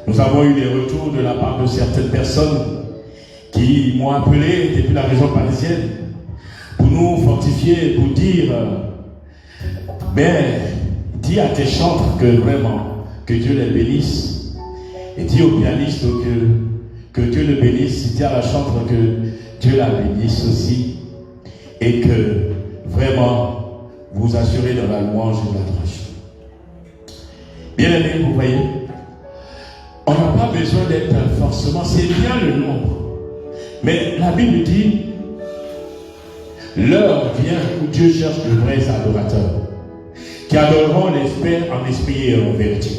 Nous avons eu des retours de la part de certaines personnes qui m'ont appelé depuis la région parisienne pour nous fortifier, pour dire dis à tes chantres que vraiment, que Dieu les bénisse, et dis au pianiste que Dieu le bénisse, dis à la chantre que Dieu la bénisse aussi, et que vraiment vous assurez dans la louange et l'adoration. Bien aimé, vous voyez, on n'a pas besoin d'être forcément, c'est bien le nombre. Mais la Bible dit, l'heure vient où Dieu cherche de vrais adorateurs, qui adoreront l'Esprit en esprit et en vérité.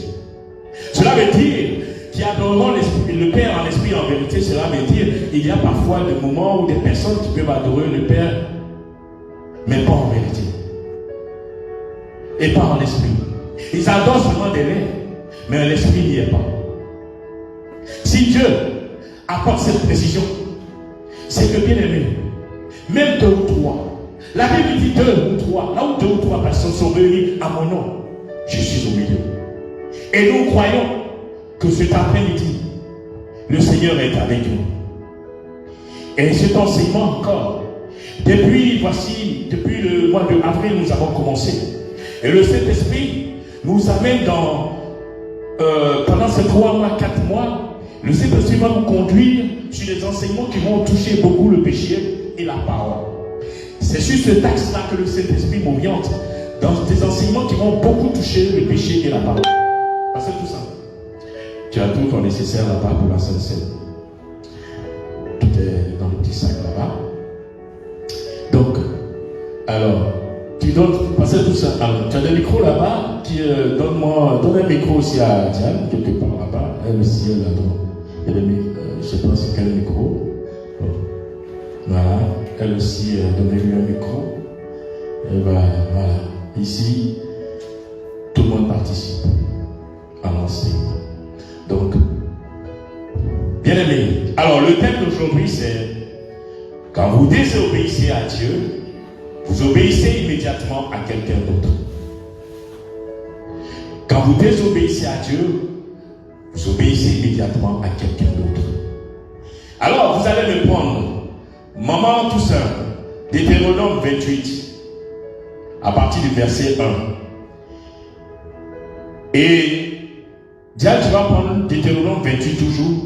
Cela veut dire, qui adoreront le Père en esprit et en vérité, cela veut dire, il y a parfois des moments où des personnes qui peuvent adorer le Père, mais pas en vérité. Et pas en esprit. Ils adorent seulement des lèvres, mais l'esprit n'y est pas. Si Dieu apporte cette précision, c'est que bien aimé, même 2 ou 3, la Bible dit 2 ou 3, là où 2 ou 3 personnes sont réunies à mon nom, je suis au milieu. Et nous croyons que cet après-midi, le Seigneur est avec nous. Et cet enseignement encore, depuis le mois d'avril, nous avons commencé. Et le Saint-Esprit nous amène pendant ces 3 mois, 4 mois, le Saint-Esprit va nous conduire sur les enseignements qui vont toucher beaucoup le péché et la parole. C'est sur ce texte-là que le Saint-Esprit m'oriente, dans des enseignements qui vont beaucoup toucher le péché et la parole. Parce que tout ça, tu as tout ton nécessaire là-bas pour la Sainte Seine. Tout est dans le petit sac là-bas. Donc, alors, tu donnes, parce que tout ça, alors, tu as des micros là-bas, donne un micro aussi à Diane, quelque part là-bas, elle aussi, elle a, je ne sais pas c'est quel micro. Bon. Voilà, elle aussi, donnez-lui un micro. Et voilà. Ici, tout le monde participe à l'enseignement. Donc, bien aimé. Alors, le thème d'aujourd'hui, c'est quand vous désobéissez à Dieu, vous obéissez immédiatement à quelqu'un d'autre. Quand vous désobéissez à Dieu, vous obéissez immédiatement à quelqu'un d'autre. Alors, vous allez me prendre, maman tout seul, Deutéronome 28, à partir du verset 1. Et Diane, tu vas prendre Deutéronome 28 toujours,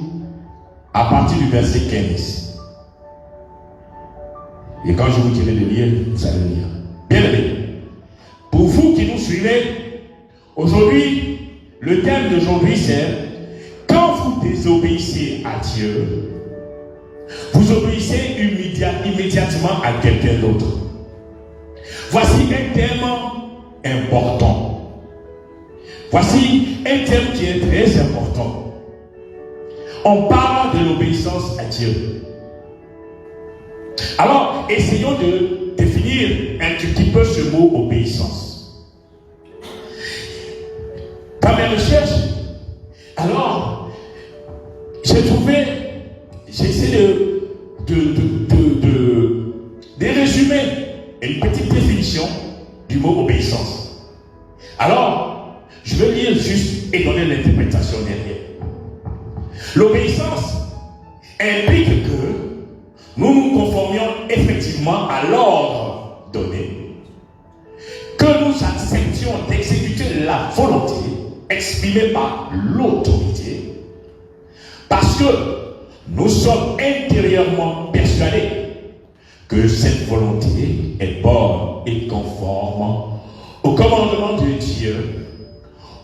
à partir du verset 15. Et quand je vous dirai de lire, vous allez lire. Bien aimé, pour vous qui nous suivez, aujourd'hui, le thème d'aujourd'hui c'est quand vous désobéissez à Dieu, vous obéissez immédiatement à quelqu'un d'autre. Voici un thème important. Voici un thème qui est très important. On parle de l'obéissance à Dieu. Alors, essayons de définir un tout petit peu ce mot obéissance. Dans mes recherches, alors, j'essaie de résumer une petite définition du mot obéissance. Alors, je vais lire juste et donner l'interprétation derrière. L'obéissance implique que nous nous conformions effectivement à l'ordre donné, que nous acceptions d'exécuter la volonté exprimée par l'autorité, parce que nous sommes intérieurement persuadés que cette volonté est bonne et conforme au commandement de Dieu,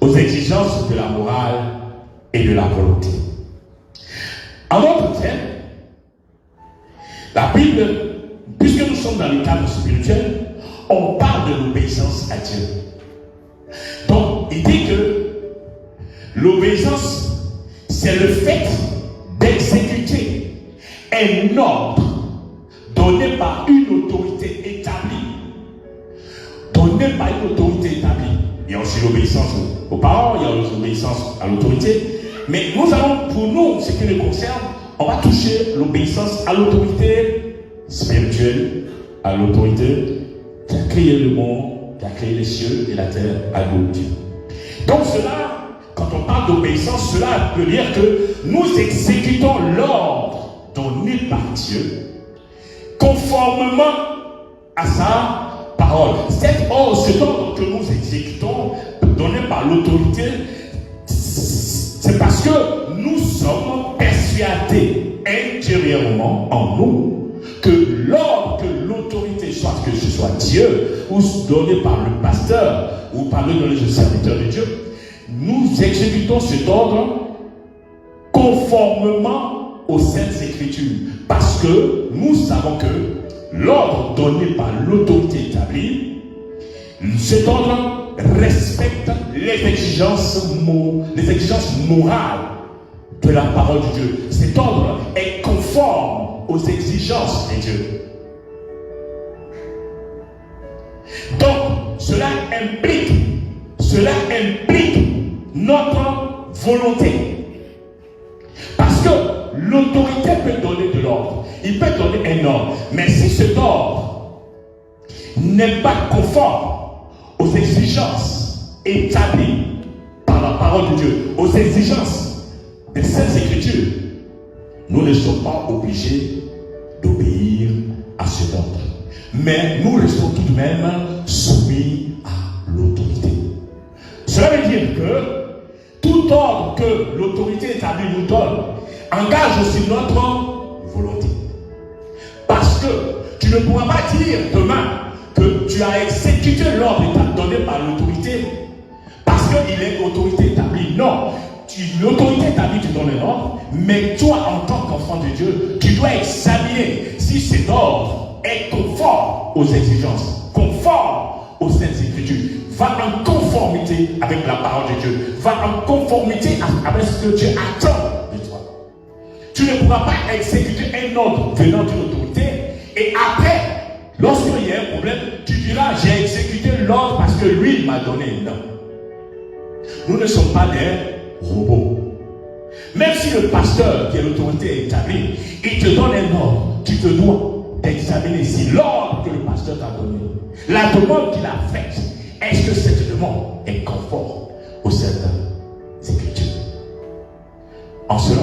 aux exigences de la morale et de la volonté. En d'autres termes, la Bible, puisque nous sommes dans le cadre spirituel, on parle de l'obéissance à Dieu. Donc, il dit que l'obéissance, c'est le fait d'exécuter un ordre donné par une autorité établie. Donné par une autorité établie. Il y a aussi l'obéissance aux parents, il y a l'obéissance à l'autorité. Mais nous allons, pour nous, ce qui nous concerne, on va toucher l'obéissance à l'autorité spirituelle, à l'autorité qui a créé le monde, qui a créé les cieux et la terre, à nous Dieu. Donc cela, quand on parle d'obéissance, cela veut dire que nous exécutons l'ordre donné par Dieu conformément à sa parole. Cet ordre que nous exécutons, donné par l'autorité, c'est parce que nous sommes persuadés intérieurement en nous que l'ordre que l'autorité, soit que ce soit Dieu ou donné par le pasteur ou par le serviteur de Dieu, nous exécutons cet ordre conformément aux Saintes Écritures, parce que nous savons que l'ordre donné par l'autorité établie, cet ordre respecte les exigences morales de la parole de Dieu. Cet ordre est conforme aux exigences de Dieu. Donc, cela implique notre volonté. Parce que l'autorité peut donner de l'ordre. Il peut donner un ordre. Mais si cet ordre n'est pas conforme aux exigences établies par la parole de Dieu, aux exigences des Saintes Écritures, nous ne sommes pas obligés d'obéir à cet ordre. Mais nous restons tout de même soumis à l'autorité. Cela veut dire que tout ordre que l'autorité établie nous donne engage aussi notre volonté. Parce que tu ne pourras pas dire demain que tu as exécuté l'ordre donné par l'autorité parce qu'il est autorité établie. Non, l'autorité établie te donne un ordre, mais toi, en tant qu'enfant de Dieu, tu dois examiner si cet ordre est conforme aux exigences, conforme aux Saintes Écritures, va en conformité avec la parole de Dieu, va en conformité avec ce que Dieu attend de toi. Tu ne pourras pas exécuter un ordre venant d'une autorité et après, lorsqu'il y a un problème, tu diras j'ai exécuté l'ordre parce que lui m'a donné. Non. Nous ne sommes pas des robots. Même si le pasteur qui est l'autorité établie, il te donne un ordre, tu te dois d'examiner si l'ordre que le pasteur t'a donné, la demande qu'il a faite, est-ce que cette demande est conforme aux Saintes Écritures. En cela,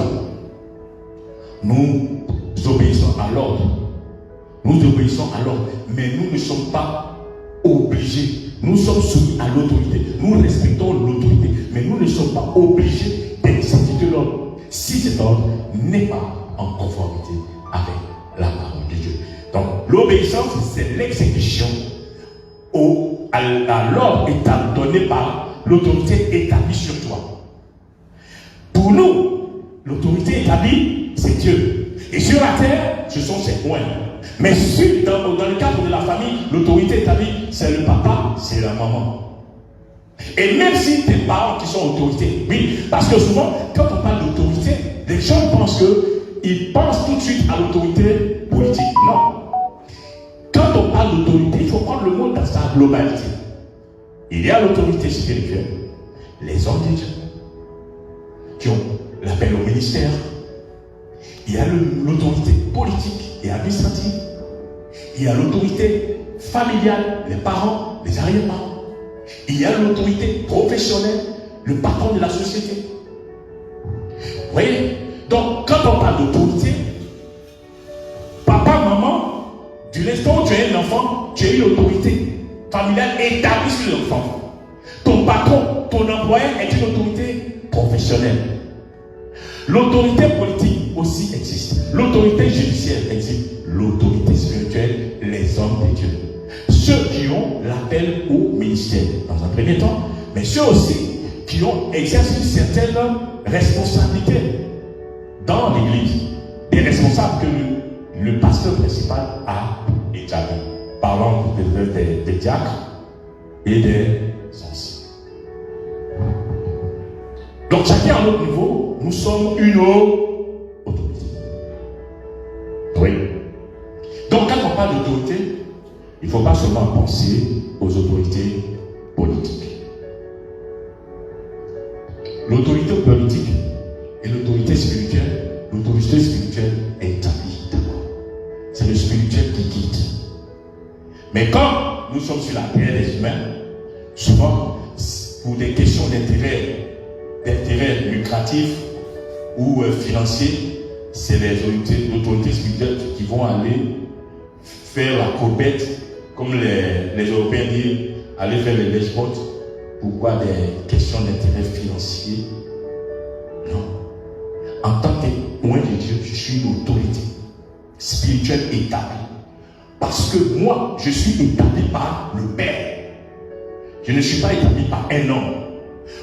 nous obéissons à l'ordre. Nous obéissons à l'ordre, mais nous ne sommes pas obligés. Nous sommes soumis à l'autorité. Nous respectons l'autorité, mais nous ne sommes pas obligés d'exécuter l'ordre si cet ordre n'est pas en conformité avec la parole de Dieu. Donc, l'obéissance, c'est l'exécution à l'ordre donné par l'autorité établie sur toi. Pour nous, l'autorité établie, c'est Dieu. Et sur la terre, ce sont ses moyens. Mais dans le cadre de la famille, l'autorité établie, c'est le papa, c'est la maman. Et même si tes parents qui sont autorités, oui, parce que souvent, quand on parle d'autorité, les gens pensent qu'ils pensent tout de suite à l'autorité politique. Non. Quand on parle d'autorité, il faut prendre le mot dans sa globalité. Il y a l'autorité spirituelle, les hommes de Dieu, qui ont l'appel au ministère. Il y a l'autorité politique et administrative. Il y a l'autorité familiale, les parents, les arrière-parents. Il y a l'autorité professionnelle, le patron de la société. Vous voyez? Donc, quand on parle d'autorité, papa, maman, du l'instant où tu es un enfant, tu as une autorité familiale établie sur l'enfant. Ton patron, ton employeur est une autorité professionnelle. L'autorité politique aussi existe. L'autorité judiciaire existe. L'autorité spirituelle, les hommes de Dieu. Ceux qui ont l'appel au ministère, dans un premier temps, mais ceux aussi qui ont exercé certaines responsabilités dans l'église. Des responsables que le pasteur principal a établis. Parlons des diacres et des anciens. Donc chacun à notre niveau, nous sommes une autorité. Oui. Donc quand on parle d'autorité, il ne faut pas seulement penser aux autorités politiques. L'autorité politique et l'autorité spirituelle, l'autorité spirituelle est établie d'abord. C'est le spirituel qui guide. Mais quand nous sommes sur la terre des humains, souvent pour des questions d'intérêt lucratif ou financier, c'est les autorités spirituelles qui vont aller faire la courbette, comme les Européens disent, aller faire les lèche-bottes. Pourquoi des questions d'intérêt financier? Non. En tant que témoin de Dieu, je suis une autorité spirituelle établie. Parce que moi, je suis établi par le Père. Je ne suis pas établi par un homme.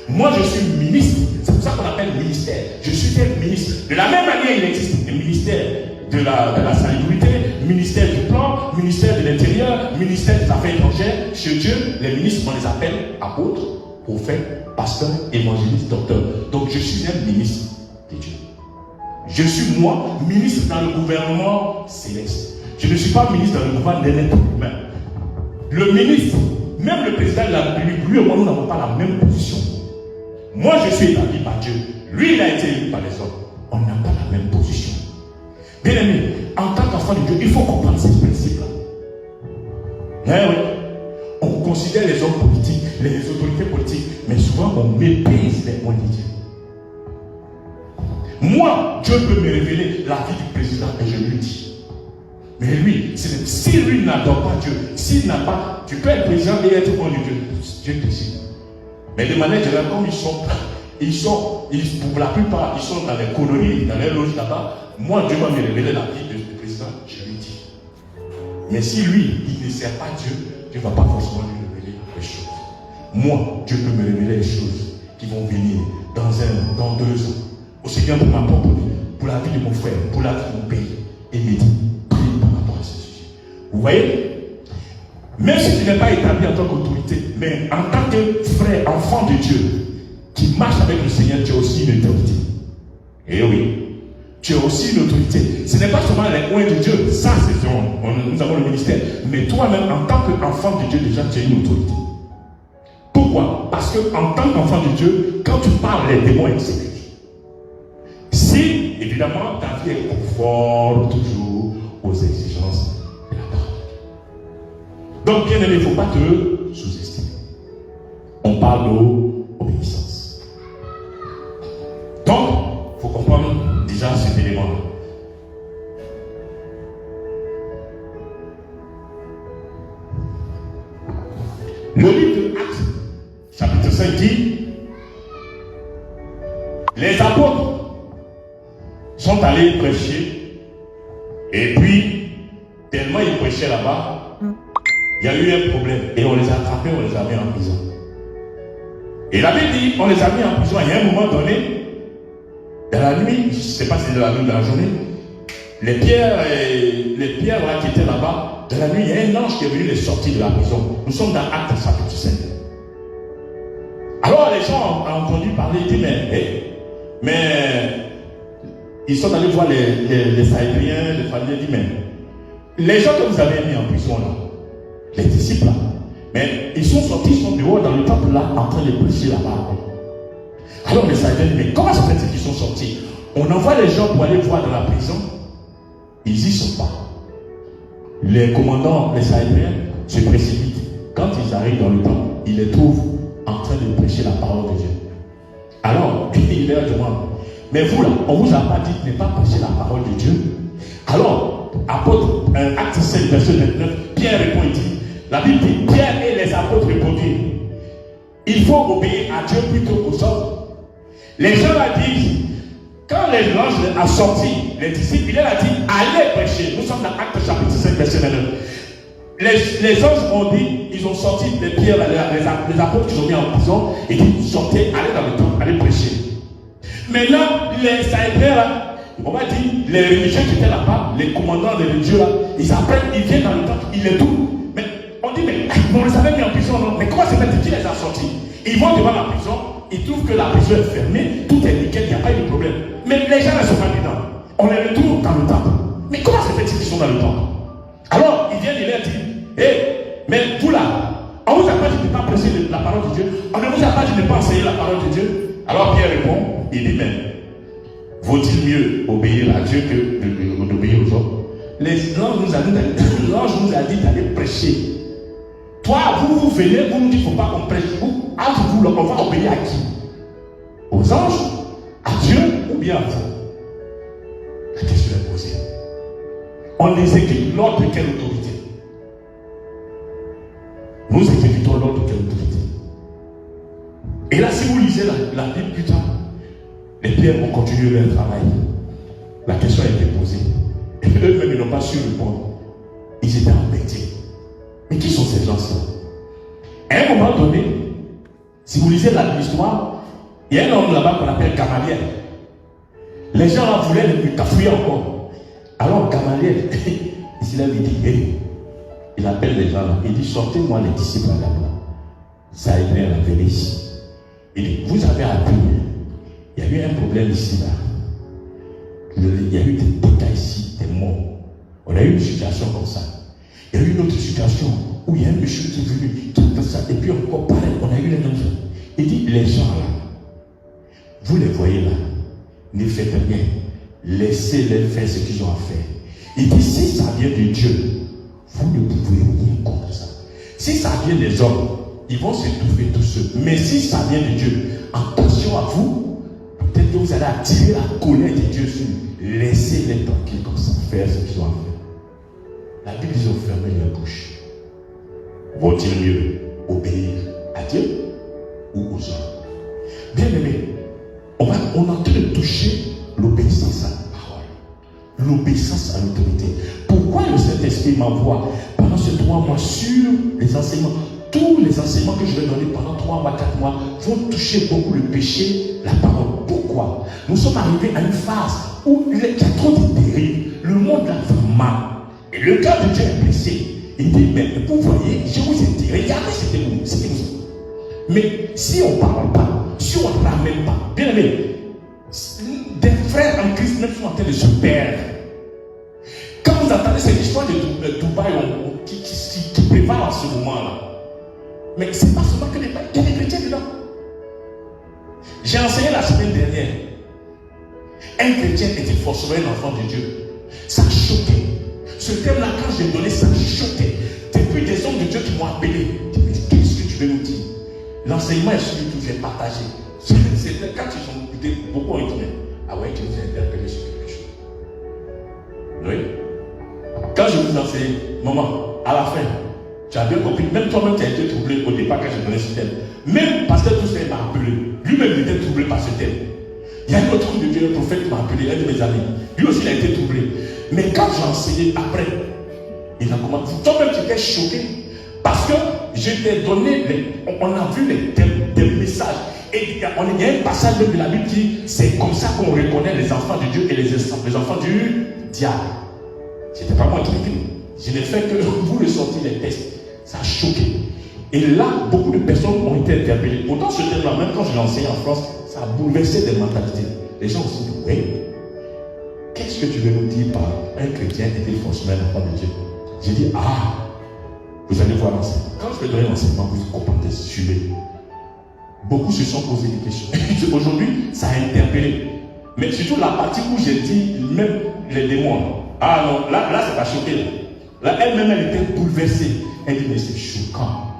Moi, je suis ministre. C'est pour ça qu'on appelle ministère. Je suis un ministre. De la même manière, il existe un ministère de la salubrité, ministère du plan, ministère de l'intérieur, ministère des affaires étrangères. Chez Dieu, les ministres, on les appelle apôtres, prophètes, pasteurs, évangélistes, docteurs. Donc, je suis un ministre de Dieu. Je suis, moi, ministre dans le gouvernement céleste. Je ne suis pas ministre dans le gouvernement d'un être humain. Le ministre, même le président de la République, lui et moi, nous n'avons pas la même position. Moi, je suis établi par Dieu. Lui, il a été élu par les hommes. On n'a pas la même position. Bien aimé, en tant qu'enfant de Dieu, il faut comprendre ces principes-là. Oui. On considère les hommes politiques, les autorités politiques, mais souvent on méprise les moyens de Dieu. Moi, Dieu peut me révéler la vie du président et je lui dis. Mais lui, si lui n'adore pas Dieu, s'il n'a pas, tu peux être président et être bon de Dieu. Dieu décide. Mais de manière générale, comme pour la plupart, ils sont dans les colonies, dans les loges là-bas, moi, Dieu va me révéler la vie du président, je lui dis. Mais si lui, il ne sert pas Dieu, Dieu ne va pas forcément lui révéler les choses. Moi, Dieu peut me révéler les choses qui vont venir dans 2 ans. Aussi bien pour ma propre vie, pour la vie de mon frère, pour la vie de mon pays. Et il me dit, prie par rapport à ce sujet. Vous voyez? Même si tu n'es pas établi en tant qu'autorité, mais en tant que frère, enfant de Dieu, qui marche avec le Seigneur, tu as aussi une autorité. Et oui, tu as aussi une autorité. Ce n'est pas seulement les coins de Dieu, ça c'est nous avons le ministère. Mais toi-même, en tant qu'enfant de Dieu, déjà, tu as une autorité. Pourquoi? Parce qu'en tant qu'enfant de Dieu, quand tu parles, les démons exécutent. Si, évidemment, ta vie est conforme toujours aux exigences de la parole. Donc, bien aimé, il ne faut pas te sous-estimer. On parle d'obéissance. Donc, il faut comprendre déjà cet élément-là. Le livre de Actes, chapitre 5 dit, les apôtres sont allés prêcher, et puis, tellement ils prêchaient là-bas, il y a eu un problème, et on les a attrapés, on les a mis en prison. Et la Bible dit, on les a mis en prison, et à un moment donné, dans la nuit, je ne sais pas si c'est dans la nuit ou dans la journée, les pierres là qui étaient là-bas, dans la nuit, il y a un ange qui est venu les sortir de la prison. Nous sommes dans Actes chapitre 5. Alors les gens ont entendu parler, ils disent, mais ils sont allés voir les Sahébriens, les familles, ils disent, mais les gens que vous avez mis en prison là, les disciples là, mais ils sont sortis, ils sont dehors dans le temple là, en train de prêcher là-bas. Alors les Sahébriens disent, mais comment se fait-il qu'ils sont sortis? On envoie les gens pour aller voir dans la prison, ils y sont pas. Les commandants, les Sahébriens, se précipitent. Quand ils arrivent dans le temple, ils les trouvent en train de prêcher la parole de Dieu. Alors, il leur demande, mais vous là, on vous a pas dit de ne pas prêcher la parole de Dieu? Alors, apôtre, acte 5, verset 29, Pierre répond et dit, la Bible dit, Pierre et les apôtres répondirent, il faut obéir à Dieu plutôt qu'aux hommes. Les gens là disent, quand l'ange a sorti les disciples, il leur a dit, allez prêcher. Nous sommes dans Acte chapitre 5, verset 29. Les anges ont dit, ils ont sorti les pierres, les apôtres qui sont mis en prison, et ils sortaient, allez dans le temple, allez prêcher. Maintenant, les Sahébriens là, on va dire, les religieux qui étaient là-bas, les commandants des religieux là, ils apprennent, ils viennent dans le temple, ils les trouvent. Mais on dit, mais on les avait mis en prison, non? Mais comment c'est fait qui les a sortis? Ils vont devant la prison, ils trouvent que la prison est fermée, tout est nickel, il n'y a pas eu de problème. Mais les gens ne sont pas dedans. On les retrouve dans le temple. Mais comment se fait-il qu'ils sont dans le temple? Alors, ils viennent, ils leur disent, mais vous là, on vous a pas dit de ne pas prêcher la parole de Dieu. On ne vous a pas dit de ne pas enseigner la parole de Dieu. Alors Pierre répond, il dit, mais vaut-il mieux obéir à Dieu que d'obéir aux hommes? L'ange nous a dit d'aller prêcher. Toi, vous venez, vous nous dites qu'il ne faut pas qu'on prêche. Entre vous, on va obéir à qui? Aux anges? À Dieu ou bien à vous? La question est posée. On exécute l'ordre de quelle autorité? Nous exécutons l'ordre de quelle autorité? Et là, si vous lisez la Bible plus tard, les pierres ont continué leur travail. La question a été posée. Et eux-mêmes, ils n'ont pas su répondre. Ils étaient embêtés. Mais qui sont ces gens-là? À un moment donné, si vous lisez l'histoire, il y a un homme là-bas qu'on appelle Gamaliel. Les gens là voulaient le cafouiller encore. Alors Gamaliel, il lève, il dit, il appelle les gens là, il dit, sortez-moi les disciples là-bas. Ça a été la venue ici. Il dit, vous avez appris, il y a eu un problème ici là. Il y a eu des dégâts ici, des morts. On a eu une situation comme ça. Il y a eu une autre situation où il y a un monsieur qui est venu, qui a fait ça, et puis encore pareil, on a eu les mêmes choses. Il dit, les gens là, vous les voyez là, ne faites rien, laissez-les faire ce qu'ils ont à faire. Il dit, si ça vient de Dieu, vous ne pouvez rien contre ça. Si ça vient des hommes, ils vont s'étouffer tous ceux. Mais si ça vient de Dieu, attention à vous, peut-être que vous allez attirer la colère de Dieu sur lui. Laissez-les tranquilles comme ça, faire ce qu'ils ont à faire. La Bible dit, ils ont fermé leur bouche. Vaut-il mieux obéir à Dieu ou aux hommes? Bien aimé, on est en train de toucher l'obéissance à la parole. l'obéissance à l'autorité. Pourquoi le Saint-Esprit m'envoie pendant ces 3 mois sur les enseignements? Tous les enseignements que je vais donner pendant 3 mois, 4 mois vont toucher beaucoup le péché, la parole. Pourquoi? Nous sommes arrivés à une phase où il y a trop de dérives. Le monde a vraiment. Et le cœur de Dieu est blessé. Il dit, mais vous voyez, je vous ai dit, regardez, c'était vous. Mais si on ne parle pas, si on ne ramène pas, bien aimé, des frères en Christ même sont en train de se perdre. Quand vous entendez cette histoire de Dubaï qui prépare en ce moment-là, mais ce n'est pas seulement que les Baïs, il y a des chrétiens dedans. J'ai enseigné la semaine dernière. Un chrétien était forcément un enfant de Dieu. Ça choquait. Ce thème-là, quand j'ai donné, ça choquait. Depuis des hommes de Dieu qui m'ont appelé. Mais qu'est-ce que tu veux nous dire? L'enseignement est sur YouTube, j'ai partagé. C'était quand ils ont écouté, beaucoup ont dit, ah ouais, tu nous as interpellé sur quelque chose. Oui. Quand je vous enseigne, maman, à la fin, tu as bien compris, même toi-même tu as été troublé au départ quand j'ai donné ce thème. Même Pasteur Toussaint m'a appelé. Lui-même il était troublé par ce thème. Il y a un autre homme de Dieu, un prophète qui m'a appelé, un de mes amis. Lui aussi il a été troublé. Mais quand j'ai enseigné après, il a commencé. Toi-même tu étais choqué. Parce que je t'ai donné, on a vu des messages. Et il y a un passage de la Bible qui dit, c'est comme ça qu'on reconnaît les enfants de Dieu et les enfants du diable. Ce n'était pas moi qui l'ai écrit. Je n'ai fait que vous ressortir les textes. Ça a choqué. Et là, beaucoup de personnes ont été interpellées. Pourtant, ce thème-là, même quand je l'ai enseigné en France, ça a bouleversé des mentalités. Les gens aussi disent, oui, qu'est-ce que tu veux nous dire par un chrétien était forcément un enfant de Dieu? J'ai dit, vous allez voir l'enseignement. Quand je vais donner l'enseignement, vous comprenez, suivez. Beaucoup se sont posés des questions. Aujourd'hui, ça a interpellé. Mais surtout la partie où j'ai dit, même les démons. Ah non, là ça va choquer. Là, elle-même, elle était bouleversée. Elle dit, mais c'est choquant.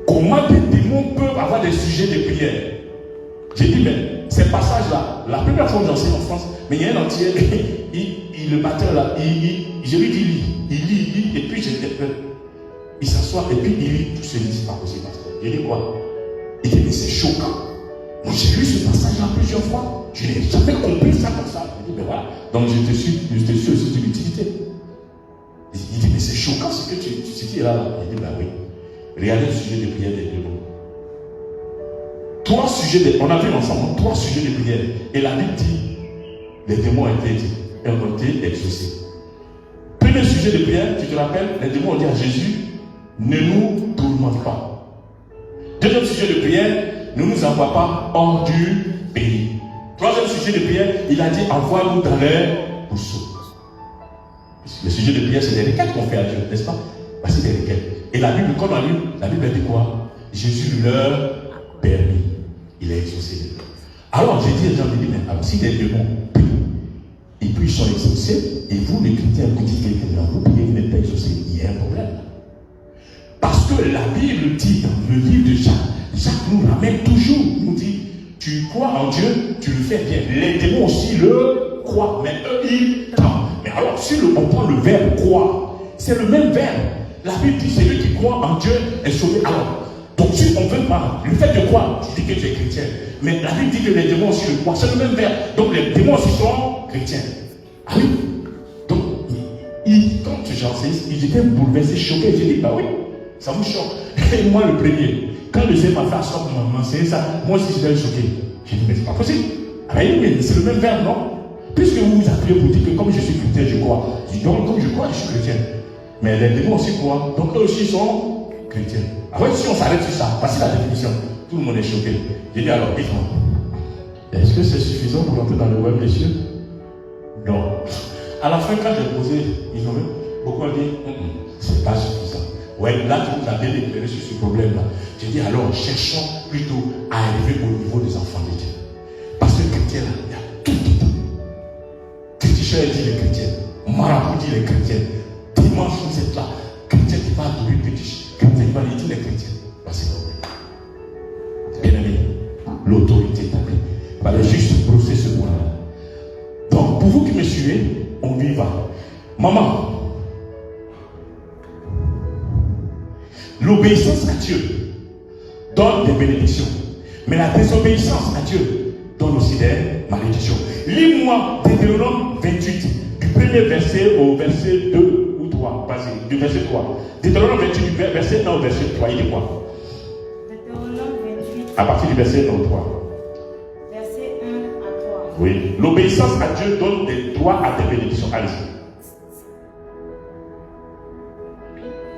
Comment des démons peuvent avoir des sujets de prière? J'ai dit, mais ces passages-là, la première fois que j'enseigne en France, mais il y a un entier, le matin là, je lui dis, il lit, et puis j'interprète. Il s'assoit, et puis il lit tout ce livre, c'est pas possible. Je dis quoi? Il dit, mais c'est choquant. Moi, j'ai lu ce passage-là plusieurs fois. Je n'ai jamais compris ça comme ça. Il dit, mais voilà. Donc, je te suis aussi de l'utilité. Il dit, mais c'est choquant ce que tu dis là. Il dit, ben oui. Regardez le sujet de prière des démons. 3 sujets, on a vu ensemble 3 sujets de prière. Et la Bible dit, les démons ont été exaucés. Premier sujet de prière, tu te rappelles, les démons ont dit à Jésus, ne nous tourmente pas. Deuxième sujet de prière, ne nous envoie pas hors du pays. Troisième sujet de prière, il a dit, envoie-nous dans les bousseaux. Le sujet de prière, c'est des requêtes qu'on fait à Dieu, n'est-ce pas? C'est des requêtes. Et la Bible, quand on a lu, la Bible a dit quoi? Jésus leur permis. Il est exaucé. Alors, j'ai dit aux gens, mais alors, si des démons prient, et puis ils sont exaucés, et vous, les chrétiens, vous dites que vous priez, vous n'êtes pas exaucés, il y a un problème. Parce que la Bible dit dans le livre de Jacques, Jacques nous ramène toujours, il nous dit, tu crois en Dieu, tu le fais bien. Les démons aussi le croient, mais eux, ils croient. Mais alors, si on prend le verbe croire, c'est le même verbe. La Bible dit, celui qui croit en Dieu est sauvé. Alors, donc si on veut pas, le fait de croire, tu dis que tu es chrétien. Mais la Bible dit que les démons aussi le croient. C'est le même verbe. Donc les démons aussi sont chrétiens. Ah oui. Donc, quand j'ai enseigné, ils étaient bouleversés, choqués. J'ai dit, bah oui, ça vous choque. Et moi le premier, quand le Seigneur m'a fait asseoir pour m'enseigner ça, moi aussi j'étais choqué. J'ai dit, mais c'est pas possible. Ah oui, mais c'est le même verbe, non? Puisque vous vous appuyez pour dire que comme je suis chrétien, je crois. Je dis, donc comme je crois, je suis chrétien. Mais les démons aussi croient. Donc eux aussi sont chrétiens. Alors si on s'arrête sur ça, voici la définition. Tout le monde est choqué. J'ai dit alors, dites-moi. Est-ce que c'est suffisant pour entrer dans le royaume des cieux? Non. À la fin, quand j'ai posé, ils ont vu, beaucoup ont dit, c'est pas suffisant. Ouais, là, tu nous as bien éclairé sur ce problème-là. J'ai dit alors, cherchons plutôt à arriver au niveau des enfants de Dieu. Parce que chrétien, là, il y a tout dedans. Féticheur dit les chrétiens. Marabout dit les chrétiens. Dimanche, vous êtes là. Chrétien qui va adorer fétiche. Chrétien qui va dire les chrétiens. Voici donc. Bien aimé, l'autorité établie. Il fallait juste brosser ce point-là. Donc, pour vous qui me suivez, on y va. Maman, l'obéissance à Dieu donne des bénédictions. Mais la désobéissance à Dieu donne aussi des malédiction. Lis-moi Deutéronome 28, du premier verset au verset 2 ou 3. Vas-y, du verset 3. Deutéronome 28, du verset 1 au verset 3. Il dit quoi? Deutéronome 28. À partir du verset 1 au 3. Verset 1 à 3. Oui. L'obéissance à Dieu donne des droits à des bénédictions. Allez-y.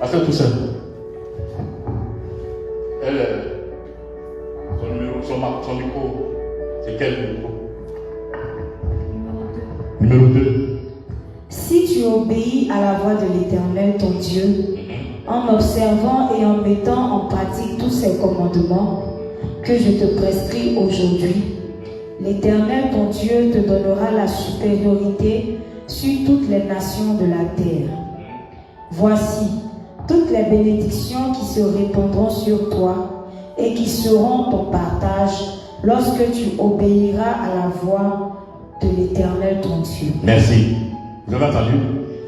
Pasteur tout seul. Son micro, c'est quel micro? Numéro 2. Si tu obéis à la voix de l'Éternel ton Dieu, en observant et en mettant en pratique tous ses commandements que je te prescris aujourd'hui, l'Éternel ton Dieu te donnera la supériorité sur toutes les nations de la terre. Voici toutes les bénédictions qui se répandront sur toi et qui seront ton partage lorsque tu obéiras à la voix de l'Éternel ton Dieu. Merci. Vous avez entendu?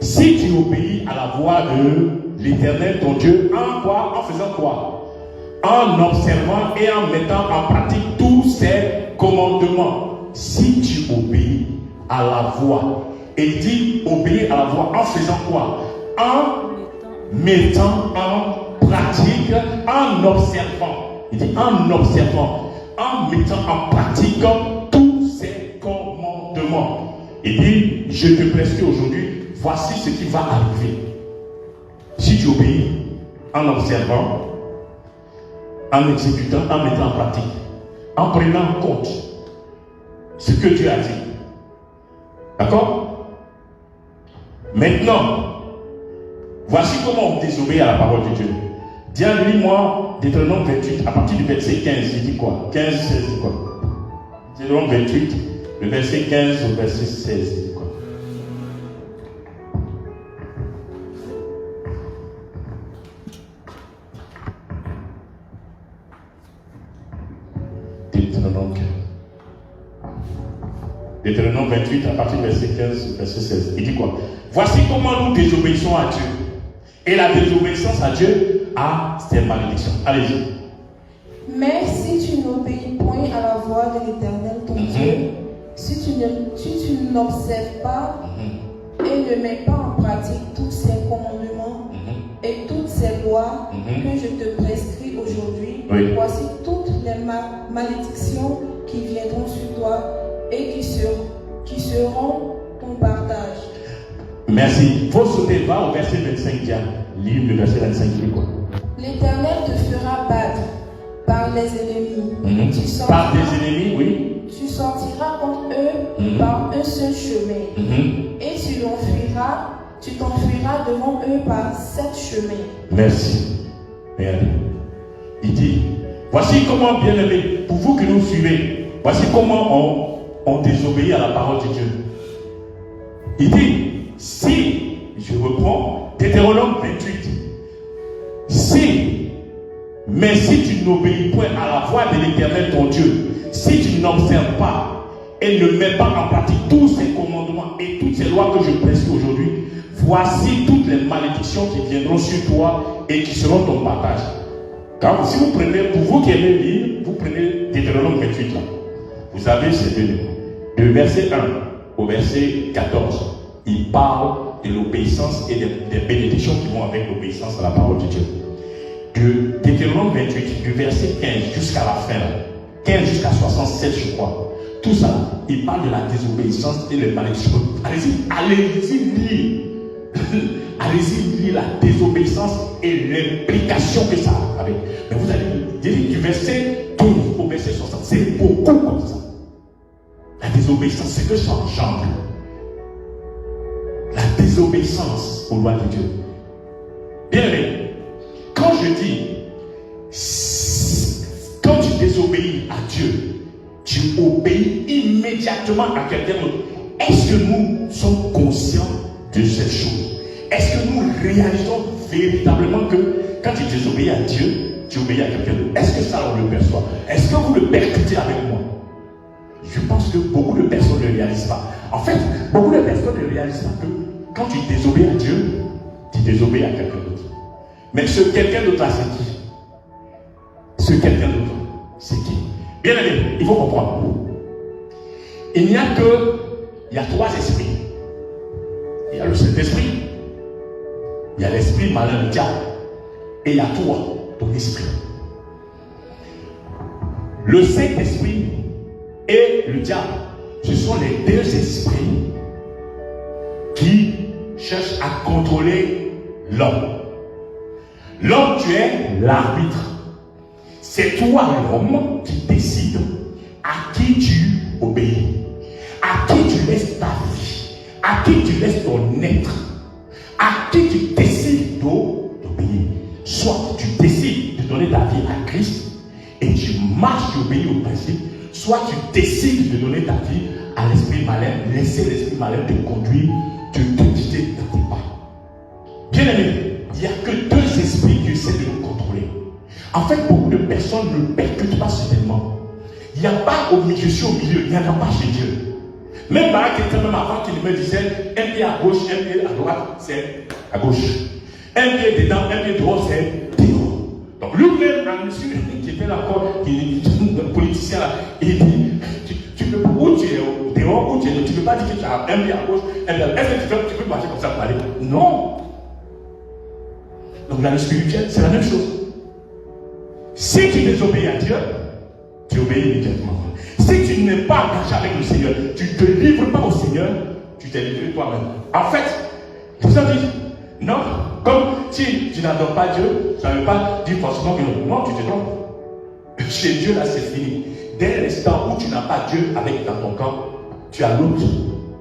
Si tu obéis à la voix de l'Éternel ton Dieu, en quoi? En faisant quoi? En observant et en mettant en pratique tous ses commandements. Si tu obéis à la voix, et il dit obéir à la voix en faisant quoi? En mettant en pratique, en observant. Il dit en observant, en mettant en pratique tous ces commandements. Il dit, je te prescris aujourd'hui, voici ce qui va arriver. Si tu obéis en observant, en exécutant, en mettant en pratique, en prenant en compte ce que Dieu a dit. D'accord? Maintenant, voici comment on désobéit à la parole de Dieu. Tiens, lis-moi Deutéronome 28, à partir du verset 15, il dit quoi? 15, 16, il dit quoi? Deutéronome 28, le verset 15 au verset 16, il dit quoi? Deutéronome 28, à partir du verset 15 au verset 16, il dit quoi? Voici comment nous désobéissons à Dieu. Et la désobéissance à Dieu a ses malédictions. Allez-y. Mais si tu n'obéis point à la voix de l'Éternel ton Dieu, si tu n'observes pas et ne mets pas en pratique tous ses commandements et toutes ses lois que je te prescris aujourd'hui, voici toutes les malédictions qui viendront sur toi et qui seront ton partage. Merci. Il faut sauter, va au verset 25. Tiens, livre le verset 25, il dit quoi? L'Éternel te fera battre par les ennemis. Par des ennemis, oui. Tu sortiras contre eux par un seul chemin. Et tu t'enfuiras devant eux par 7 chemins. Merci. Regardez. Il dit, voici comment, bien aimé, pour vous qui nous suivez, voici comment on désobéit à la parole de Dieu. Il dit, si, je reprends, Deutéronome 28, mais si tu n'obéis point à la voix de l'Éternel ton Dieu, si tu n'observes pas et ne mets pas en pratique tous ces commandements et toutes ces lois que je prescris aujourd'hui, voici toutes les malédictions qui viendront sur toi et qui seront ton partage. Car si vous prenez, pour vous qui aimez lire, vous prenez Deutéronome 28 là, vous avez ces deux noms. De verset 1 au verset 14. Il parle de l'obéissance et des bénédictions qui vont avec l'obéissance à la parole de Dieu. De Deutéronome 28, du verset 15 jusqu'à la fin, 15 jusqu'à 67, je crois. Tout ça, il parle de la désobéissance et les malédictions. Allez-y lire. Allez-y lire la désobéissance et l'implication que ça a avec. Mais vous allez lire du verset 12 au verset 60. C'est beaucoup comme ça. La désobéissance, c'est que ça engendre. La désobéissance aux lois de Dieu. Bien aimé, quand je dis, quand tu désobéis à Dieu, tu obéis immédiatement à quelqu'un d'autre. Est-ce que nous sommes conscients de cette chose? Est-ce que nous réalisons véritablement que quand tu désobéis à Dieu, tu obéis à quelqu'un d'autre? Est-ce que ça on le perçoit? Est-ce que vous le percutez avec moi? Je pense que beaucoup de personnes ne le réalisent pas. En fait, beaucoup de personnes ne réalisent pas que quand tu désobéis à Dieu, tu désobéis à quelqu'un d'autre. Mais ce quelqu'un d'autre là, c'est qui? Ce quelqu'un d'autre, c'est qui? Bien aimé, il faut comprendre. il y a trois esprits. Il y a le Saint-Esprit, il y a l'esprit malin, le diable, et il y a toi, ton esprit. Le Saint-Esprit et le diable, ce sont les deux esprits qui cherchent à contrôler l'homme. L'homme, tu es l'arbitre. C'est toi, l'homme, qui décide à qui tu obéis, à qui tu laisses ta vie, à qui tu laisses ton être, à qui tu décides d'obéir. Soit tu décides de donner ta vie à Christ et tu marches, tu obéis au principe, soit tu décides de donner ta vie à l'esprit malin, laisser l'esprit malin te conduire, te guider dans tes pas. Bien aimé, il n'y a que deux esprits qui essaient de nous contrôler. En fait, beaucoup de personnes ne percutent pas soudainement. Il n'y a pas au milieu, je suis au milieu, il n'y en a pas chez Dieu. Même par quelqu'un, même avant qu'il me disait, un pied à gauche, un pied à droite, c'est à gauche. Un pied dedans, un pied dehors, c'est dehors. Donc lui-même, un monsieur qui était là encore, le politicien là, il dit, tu peux, où tu es dehors, où tu es, tu ne peux pas dire que tu as un pied à gauche, un pied à droite. Est-ce que tu peux marcher comme ça pour aller? Non. Donc dans le spirituel, c'est la même chose. Si tu désobéis à Dieu, tu obéis immédiatement. Si tu n'es pas engagé avec le Seigneur, tu ne te livres pas au Seigneur, tu t'es livré toi-même. En fait, tout ça dit, non, comme si tu n'adores pas Dieu, ça ne veut pas dire forcément que non, tu te trompes. Chez Dieu, là, c'est fini. Dès l'instant où tu n'as pas Dieu avec dans ton camp, tu as l'autre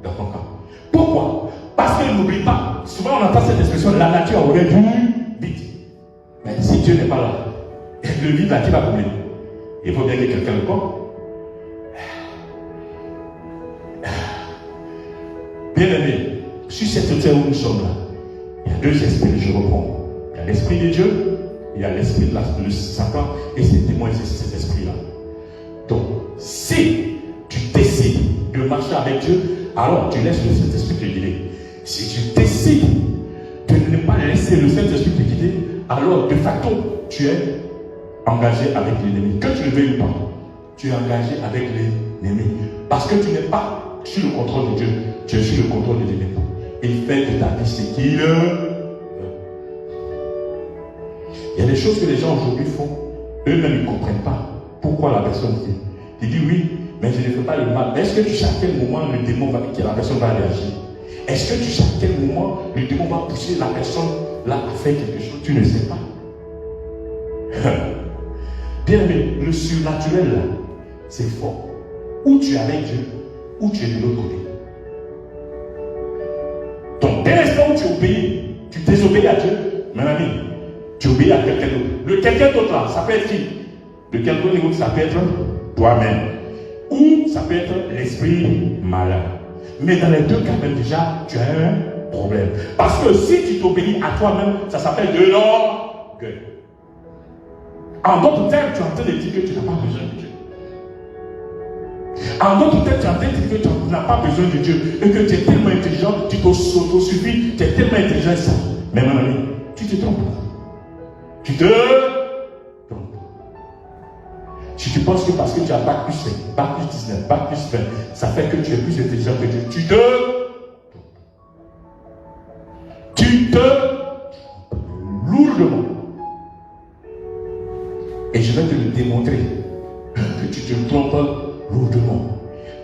dans ton camp. Pourquoi? Parce que n'oublie pas, souvent on entend cette expression, la nature aurait dû vite. Mais si Dieu n'est pas là, le vide là, qui va combler? Il faut bien que quelqu'un le compte. Bien aimé, sur cette terre où nous sommes là, il y a deux esprits, je reprends. Il y a l'esprit de Dieu, il y a l'esprit de Satan, et c'est témoin de cet esprit-là. Donc, si tu décides de marcher avec Dieu, alors tu laisses le Saint-Esprit te guider. Si tu décides de ne pas laisser le Saint-Esprit te guider, alors de facto, tu es engagé avec l'ennemi. Que tu le veuilles pas, tu es engagé avec l'ennemi. Parce que tu n'es pas sur le contrôle de Dieu, tu es sur le contrôle de l'ennemi. Il fait de ta vie ce qu'il veut. Il y a des choses que les gens aujourd'hui font, eux-mêmes ne comprennent pas pourquoi la personne dit. Il dit oui, mais je ne fais pas le mal. Est-ce que tu sais à quel moment le démon la personne va réagir? Est-ce que tu sais à quel moment le démon va pousser la personne là à faire quelque chose? Tu ne sais pas. Bien aimé, le surnaturel là, c'est fort. Ou tu es avec Dieu, ou tu es de l'autre côté. Donc, dès l'instant où tu obéis, tu désobéis à Dieu, mon ami, tu obéis à quelqu'un d'autre. Le quelqu'un d'autre là, ça peut être qui? Le quelqu'un d'autre, ça peut être toi-même. Ou ça peut être l'esprit malin. Mais dans les deux cas, même déjà, tu as un problème. Parce que si tu t'obéis à toi-même, ça s'appelle de l'orgueil. En d'autres termes, tu es en train de dire que tu n'as pas besoin de Dieu. En d'autres termes, tu es en train de dire que tu n'as pas besoin de Dieu. Et que tu es tellement intelligent, tu t'auto-suffis, tu es tellement intelligent et ça. Mais mon ami, tu te trompes. Tu te trompes. Si tu penses que parce que tu as bac plus 5, bac plus 19, bac plus 20, ça fait que tu es plus intelligent que Dieu, tu te trompes. Tu te trompes lourdement. Et je vais te le démontrer que tu te trompes lourdement.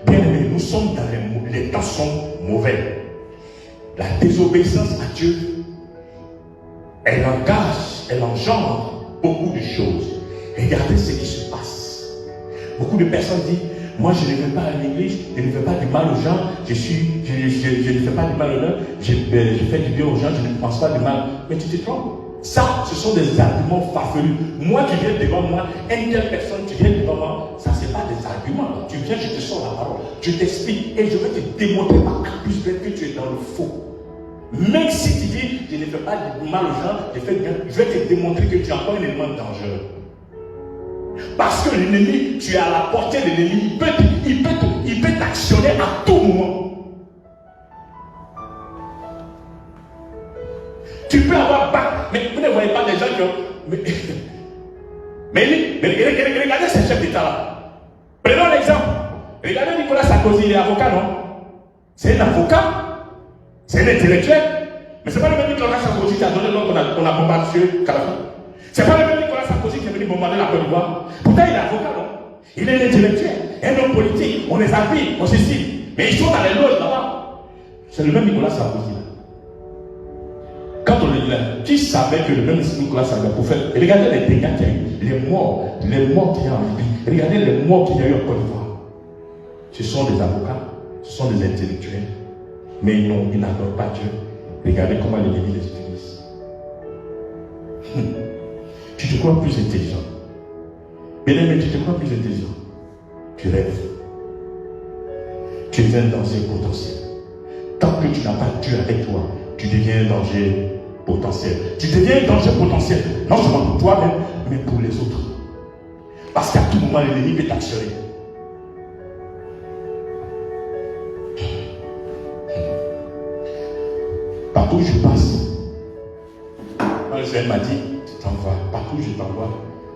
Bien aimé, nous sommes dans les temps sont mauvais. La désobéissance à Dieu, elle engendre beaucoup de choses. Regardez ce qui se passe. Beaucoup de personnes disent, moi je ne vais pas à l'église, je ne fais pas du mal aux gens, je ne fais pas du mal aux gens, je fais du bien aux gens, je ne pense pas du mal. Mais tu te trompes. Ça, ce sont des arguments farfelus. Moi, tu viens devant moi, une telle personne, tu viens devant moi, ça, c'est pas des arguments. Tu viens, je te sors la parole, je t'explique et je vais te démontrer par A plus B que tu es dans le faux. Même si tu dis, je ne fais pas du mal aux gens, je fais bien, je vais te démontrer que tu as pas un élément dangereux. Parce que l'ennemi, tu es à la portée de l'ennemi, il peut t'actionner à tout moment. Tu peux avoir bac, mais vous ne voyez pas des gens qui ont. Mais regardez ces chefs d'État là. Prenons l'exemple. Regardez Nicolas Sarkozy, il est avocat, non? C'est un avocat, c'est un intellectuel. Mais ce n'est pas le même Nicolas Sarkozy qui a donné le nom qu'on a bombardé M. Kadhafi. Ce n'est pas le même Nicolas Sarkozy qui est venu bombarder la Côte d'Ivoire. Pourtant, il est avocat, non? Il est un intellectuel, un homme politique, on les appuie, on s'estime. Mais ils sont dans les loges là-bas. C'est le même Nicolas Sarkozy. Quand on est là, qui savait que le même Nicolas Sarkozy pour faire. Regardez les dégâts qu'il y a eu, les morts qu'il y a eu. Regardez les morts qu'il y a eu en Côte d'Ivoire. Ce sont des avocats, ce sont des intellectuels. Mais non, ils n'adorent pas Dieu. Regardez comment l'ennemi les utilise. Tu te crois plus intelligent. Bien-aimé, tu te crois plus intelligent. Tu rêves. Tu es un danger potentiel. Tant que tu n'as pas Dieu avec toi, tu deviens un danger potentiel. Tu deviens un danger potentiel, non seulement pour toi-même, mais pour les autres. Parce qu'à tout moment, l'ennemi peut t'actionner. Partout où je passe, quand le Seigneur m'a dit, tu t'envoies, partout où je t'envoie,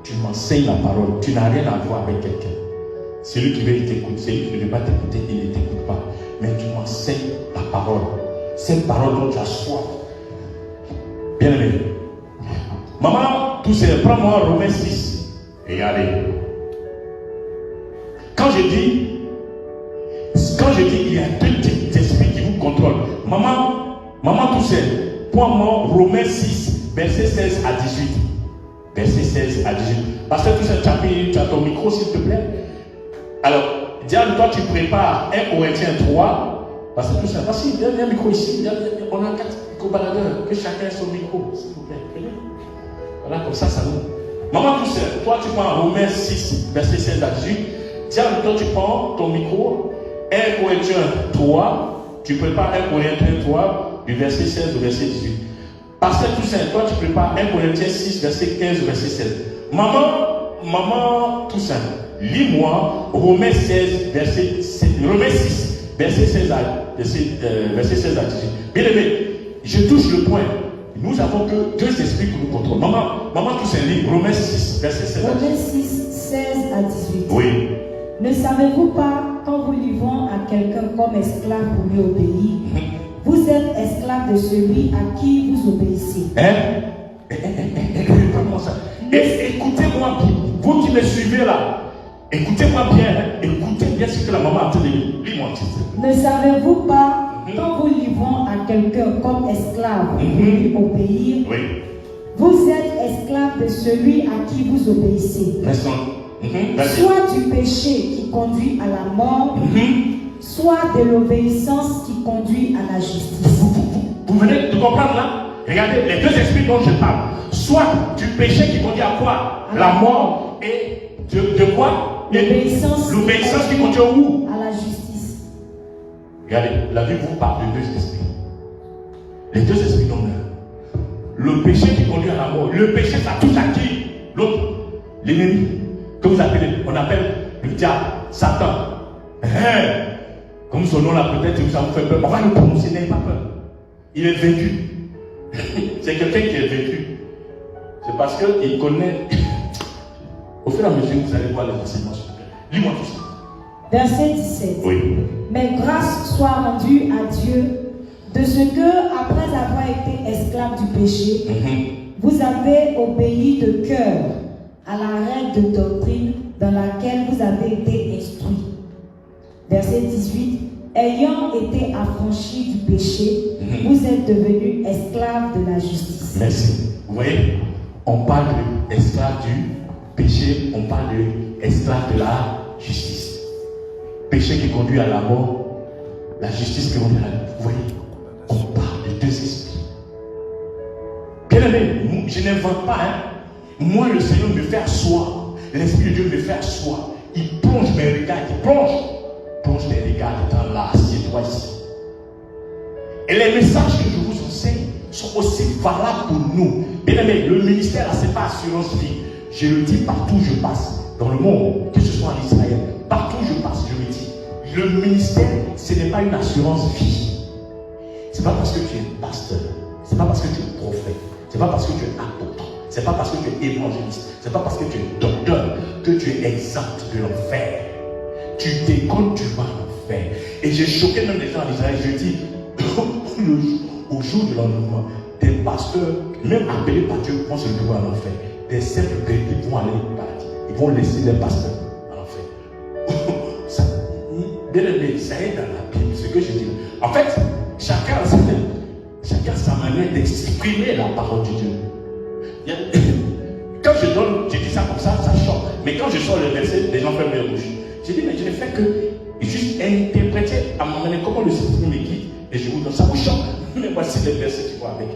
tu m'enseignes la parole, tu n'as rien à voir avec quelqu'un. Celui qui veut, il t'écoute, celui qui ne veut pas t'écouter, il ne t'écoute pas. Mais tu m'enseignes la parole, cette parole dont tu as soif. Bien aimé. Maman, tout c'est, prends-moi Romains 6. Et allez. Quand je dis qu'il y a deux types d'esprits qui vous contrôlent, maman tout c'est, prends-moi Romains 6, verset 16 à 18. Verset 16 à 18. Parce que tout ça, tu as ton micro, s'il te plaît. Alors, Diane, toi tu prépares 1 Corinthiens 3. Parce que tout ça, voici, il y a un micro ici, on a 4 micro-baladeurs, que chacun ait son micro, s'il vous plaît. Voilà, comme ça nous. Maman tout seul, toi tu prends Romains 6, verset 16 à 18. Diane, toi tu prends ton micro, 1 Corinthiens 3, tu prépares 1 Corinthiens 3, du verset 16 au verset 18. Parce que tout ça, toi tu prépares 1 Corinthiens 6, verset 15 au verset 16. Maman tout ça, lis-moi Romains 16, verset 16, Romains 6, verset 16 à 18. Bien aimé, je touche le point. Nous avons que deux esprits qui nous contrôlent. Maman tout ça, lit Romains 6, verset 16 à 18. Romains 6, 16 à 18. Oui. Ne savez-vous pas, quand vous livrant à quelqu'un comme esclave pour lui obéir, vous êtes esclave de celui à qui vous obéissez. Écoutez-moi ça. Écoutez-moi bien. Vous qui me suivez là, écoutez-moi bien. Écoutez bien ce que la maman a dit. Lis-moi un petit peu. Ne savez-vous pas, quand vous livrant à quelqu'un comme esclave pour lui obéir, oui. Vous êtes esclave de celui à qui vous obéissez. Soit du péché qui conduit à la mort, soit de l'obéissance qui conduit à la justice. Vous venez de comprendre là? Regardez, les deux esprits dont je parle. Soit du péché qui conduit à quoi? La mort. Et de quoi? L'obéissance qui conduit à où? À la justice. Regardez, la Bible vous parle de deux esprits. Les deux esprits dont le péché qui conduit à la mort. Le péché, ça touche à qui? L'autre. L'ennemi. Que vous appelez, on appelle le diable, Satan. Comme son nom là, peut-être ça vous fait peur. On va le prononcer, n'ayez pas peur. Il est vaincu. C'est quelqu'un qui est vaincu. C'est parce qu'il connaît. Au fur et à mesure, vous allez voir les enseignements. Lis-moi tout ça. Verset 17. Oui. Mais grâce soit rendue à Dieu de ce que, après avoir été esclave du péché, vous avez obéi de cœur à la règle de doctrine dans laquelle vous avez été instruit. Verset 18. Ayant été affranchis du péché, vous êtes devenus esclaves de la justice. Merci. Vous voyez, on parle d'esclaves du péché, on parle d'esclaves de la justice. Péché qui conduit à la mort, la justice qui conduit à la mort. Vous voyez, on parle de deux esprits. Bien aimé, je n'invente pas, Moi, le Seigneur me fait asseoir. L'Esprit de Dieu me fait asseoir. Il plonge mes regards, plonge mes regards dans là, assieds-toi ici. Et les messages que je vous enseigne sont aussi valables pour nous. Bien aimé, le ministère, ce n'est pas assurance vie. Je le dis partout où je passe, dans le monde, que ce soit en Israël, partout où je passe, je le dis. Le ministère, ce n'est pas une assurance vie. Ce n'est pas parce que tu es pasteur, ce n'est pas parce que tu es prophète, ce n'est pas parce que tu es apôtre. Ce n'est pas parce que tu es évangéliste, ce n'est pas parce que tu es docteur que tu es exempt de l'enfer. tu déconnes, tu vas en enfer. Et j'ai choqué même les gens en Israël. Je dis, au jour de l'enlèvement, des pasteurs, même appelés par Dieu, vont se retrouver en enfer. Des simples chrétiens vont aller au paradis. Ils vont laisser les pasteurs en enfer. Bien aimé, ça est dans la Bible, ce que je dis. En fait, chacun a sa manière d'exprimer la parole de Dieu. Quand je dis ça comme ça, ça choque. Mais quand je sors le verset, les gens ferment leur bouche. Je dis, mais je ne fais que juste interpréter à ma manière comment le Seigneur me guide. Et je vous donne ça, vous choque. Mais voici les versets qui vont avec.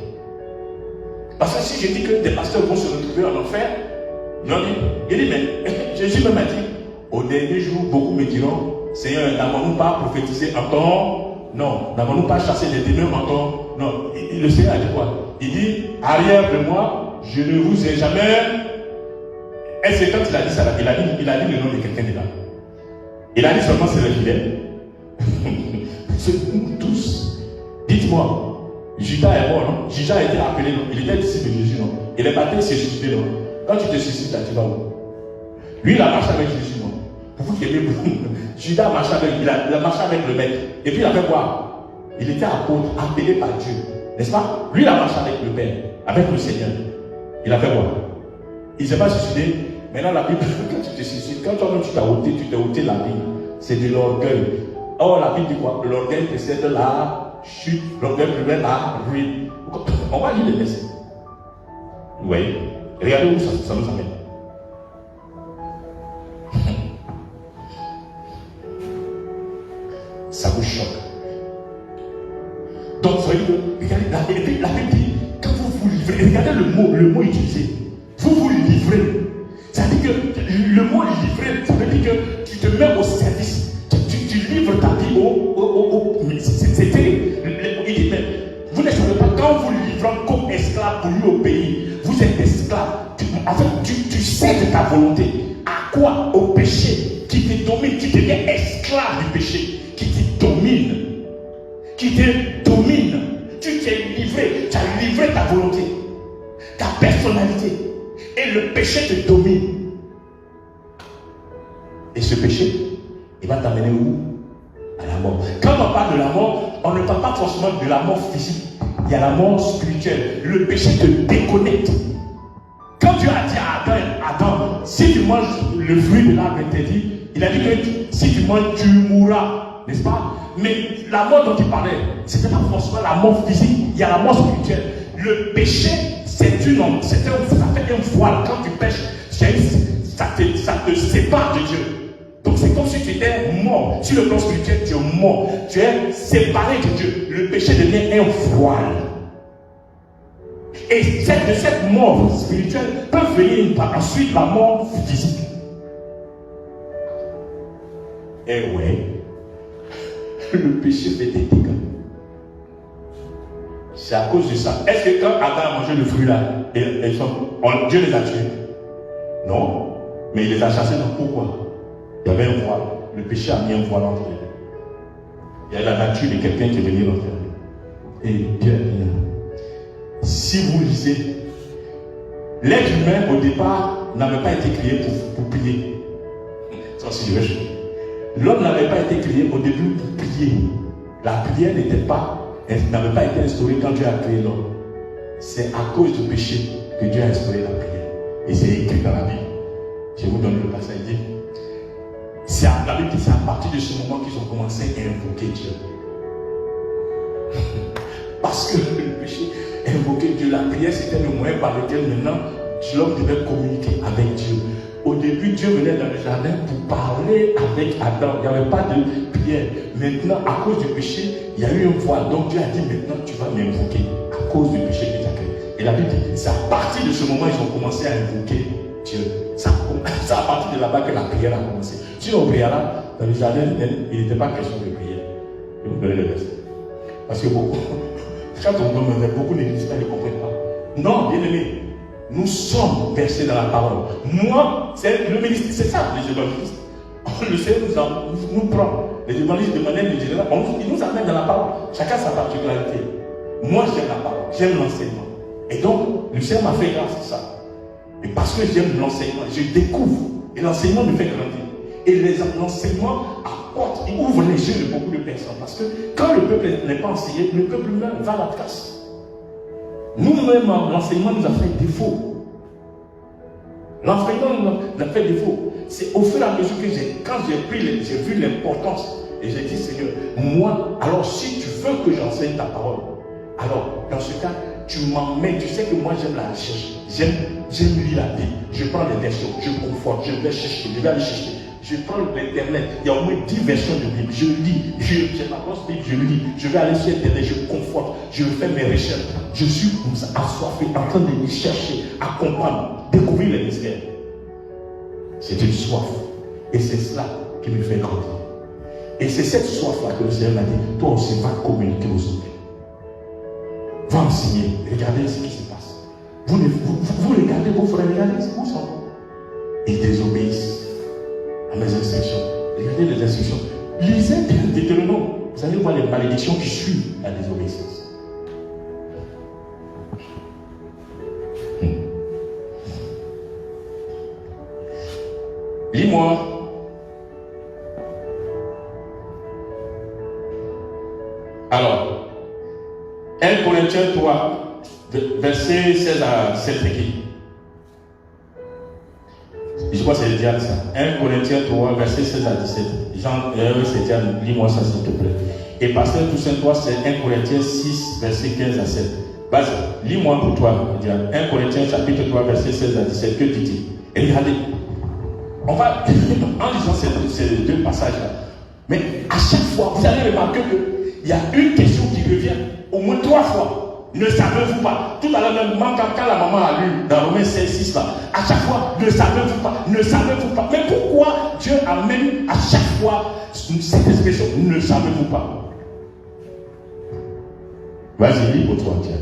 Parce que si je dis que des pasteurs vont se retrouver en enfer, non, il dit, mais Jésus même a dit, au dernier jour, beaucoup me diront, Seigneur, n'avons-nous pas prophétisé en ton? Non. N'avons-nous pas chassé les démons en ton? Non. Le Seigneur a dit quoi? Il dit, arrière de moi, je ne vous ai jamais. Est-ce que quand il a dit ça, il a dit le nom de quelqu'un dedans? Il a dit seulement c'est le fidèle. C'est nous tous. Dites-moi, Judas est mort, non? Judas a été appelé, non? Il était disciple de Jésus, non? Il est battu, il s'est suicidé, non? Quand tu te suicides, tu vas où? Lui, il a marché avec Jésus, non? Pour vous qui aimez beaucoup, Judas a marché avec, il a marché avec le maître. Et puis il a fait quoi? Il était apôtre, appelé par Dieu. N'est-ce pas? Lui, il a marché avec le Père, avec le Seigneur. Il a fait quoi? Il ne s'est pas suicidé. Maintenant, la Bible, quand tu te suicides, quand toi-même tu t'es ôté la vie, c'est de l'orgueil. Or, la Bible dit quoi? L'orgueil précède la chute, l'orgueil précède la ruine. On va lire les versets. Vous voyez? Regardez où ça nous amène. Ça vous choque. Donc, vous voyez, regardez, la Bible dit, quand vous vous livrez, regardez le mot utilisé. Vous vous livrez. Ça veut dire que le mot livrer, ça veut dire que tu te mets au service. Tu livres ta vie c'est terrible. Il dit, mais vous ne savez pas, quand vous livrez comme esclave pour lui au pays, vous êtes esclave. En fait, tu cèdes ta volonté. À quoi? Au péché qui te domine. Tu deviens esclave du péché qui te domine. Qui te domine. Tu t'es livré. Tu as livré ta volonté, ta personnalité. Et le péché te domine. Et ce péché, il va t'amener où? À la mort. Quand on parle de la mort, on ne parle pas forcément de la mort physique. Il y a la mort spirituelle. Le péché te déconnecte. Quand Dieu a dit à Adam, si tu manges le fruit de l'arbre interdit, il a dit que si tu manges, tu mourras. N'est-ce pas? Mais la mort dont il parlait, ce n'était pas forcément la mort physique. Il y a la mort spirituelle. Le péché, ça fait un voile. Quand tu pêches, ça te sépare de Dieu. Donc c'est comme si tu étais mort. Sur le plan spirituel, tu es mort. Tu es séparé de Dieu. Le péché devient un voile. Et de cette mort spirituelle peut venir ensuite la mort physique. Et ouais, le péché fait des dégâts. C'est à cause de ça. Est-ce que quand Adam a mangé le fruit là, Dieu les a tués? Non. Mais il les a chassés. Donc pourquoi? Il y avait un voile. Le péché a mis un voile entre eux. Il y a la nature de quelqu'un qui est venu l'enfermer. Et Dieu est bien. Si vous lisez, l'être humain au départ n'avait pas été créé pour prier. Ça aussi, je vais choquer. L'homme n'avait pas été créé au début pour prier. La prière n'avait pas été instaurée quand Dieu a créé l'homme. C'est à cause du péché que Dieu a instauré la prière. Et c'est écrit dans la Bible. Je vous donne le passage. La Bible dit c'est à partir de ce moment qu'ils ont commencé à invoquer Dieu. Parce que le péché, invoquer Dieu, la prière c'était le moyen par lequel maintenant l'homme devait communiquer avec Dieu. Au début, Dieu venait dans le jardin pour parler avec Adam. Il n'y avait pas de prière. Maintenant, à cause du péché, il y a eu un voile. Donc Dieu a dit maintenant tu vas m'invoquer à cause du péché que tu as créé. Et la Bible dit c'est à partir de ce moment qu'ils ont commencé à invoquer Dieu. C'est à partir de là-bas que la prière a commencé. Si on priait là, dans le jardin, il n'était pas question de prière. Je vous donner le verset. Parce que beaucoup n'église pas, ils ne comprennent pas. Non, bien aimé, nous sommes versés dans la parole. Moi, c'est le ministère, c'est ça, les évangélistes. Le Seigneur nous prend. Les évangélistes de manière générale, ils nous amènent dans la parole. Chacun sa particularité. Moi, j'aime la parole, j'aime l'enseignement. Et donc, le Seigneur m'a fait grâce à ça. Et parce que j'aime l'enseignement, je découvre. Et l'enseignement me fait grandir. Et l'enseignement apporte, il ouvre les yeux de beaucoup de personnes. Parce que quand le peuple n'est pas enseigné, le peuple même va à la casse. Nous-mêmes, l'enseignement nous a fait défaut. L'enseignement nous a fait défaut. C'est au fur et à mesure que quand j'ai vu l'importance, et j'ai dit, Seigneur, moi, alors si tu veux que j'enseigne ta parole, alors dans ce cas, tu m'emmènes. Tu sais que moi j'aime la recherche. J'aime lire la Bible. Je prends les versions, je conforte, je vais chercher, je vais aller chercher. Je prends l'internet, il y a au moins 10 versions de Bible. Je lis, j'ai ma grosse Bible, je lis. Je vais aller sur internet, je conforte, je fais mes recherches. Je suis comme ça, assoiffé, en train de me chercher, à comprendre, découvrir les mystères. C'est une soif. Et c'est cela qui me fait grandir. Et c'est cette soif-là que le Seigneur m'a dit, toi aussi va communiquer aux autres. Va enseigner. Regardez ce qui se passe. Vous regardez vos frères, regardez où sont. Ils désobéissent à mes instructions. Regardez les instructions. Lisez Deutéronome. Vous allez voir les malédictions qui suivent la désobéissance. Lis-moi. Alors, 1 Corinthiens 3, verset 16 à 7. Je crois que c'est Diane ça. 1 Corinthiens 3, verset 16 à 17. Jean, c'est Diane, lis-moi ça s'il te plaît. Et pasteur Toussaint, toi, c'est 1 Corinthiens 6, verset 15 à 7. Vas-y, lis-moi pour toi, Diane. 1 Corinthiens chapitre 3, verset 16 à 17. Que dit-il? Et regardez, on va, en lisant ces deux passages-là, mais à chaque fois, vous allez remarquer qu'il y a une question qui revient au moins 3 fois. Ne savez-vous pas? Tout à l'heure, même quand la maman a lu dans Romains 16, 6 là, à chaque fois, ne savez-vous pas? Ne savez-vous pas? Mais pourquoi Dieu amène à chaque fois cette expression? Ne savez-vous pas? Vas-y, lis pour toi, tiens.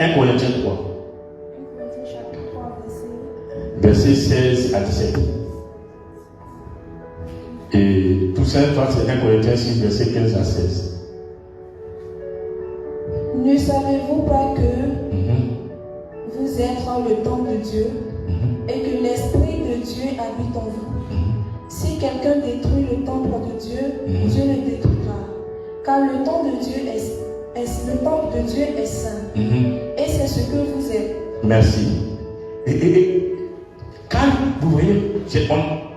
1 Corinthiens 3. Verset 16 à 17. Et tout ça, toi, c'est 1 Corinthiens 6, verset 15 à 16. Ne savez-vous pas que vous êtes dans le temple de Dieu et que l'Esprit de Dieu habite en vous? Si quelqu'un détruit le temple de Dieu, Dieu le détruira. Car le temple de Dieu est saint. Et c'est ce que vous êtes. Merci. Et quand vous voyez,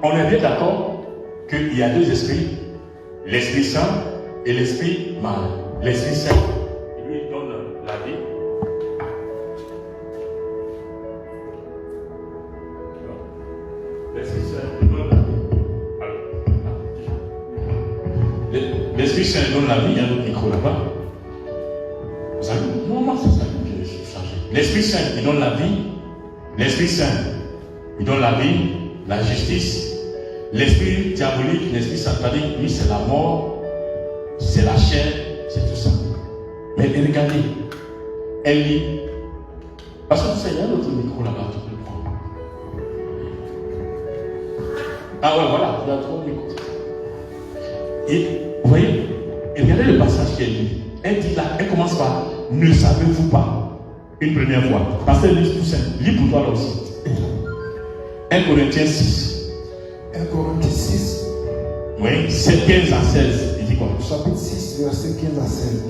on est bien d'accord qu'il y a 2 esprits, l'Esprit Saint et l'Esprit Mal. L'Esprit Saint, il lui donne la vie. L'Esprit Saint, il donne la vie. L'Esprit Saint donne la vie, il y a un autre micro là-bas. Vous savez, non, c'est ça que je suis chargé. L'Esprit Saint, il donne la vie. L'Esprit Saint, il donne la vie, la justice. L'esprit diabolique, l'esprit satanique, lui, c'est la mort, c'est la chair, c'est tout ça. Mais regardez, elle lit. Parce que vous savez, il y a un autre micro là-bas, tu peux le prendre. Ah ouais, voilà, il y a 3 micros. Et vous voyez, et regardez le passage qu'elle lit. Elle dit là, elle commence par ne savez-vous pas? Une première fois. Parce qu'elle lit tout ça. Lis pour toi là aussi. 1 Corinthiens 6. 1 Corinthiens 6. Oui, c'est 15 à 16. Il dit quoi? Chapitre 6, verset 15 à 16.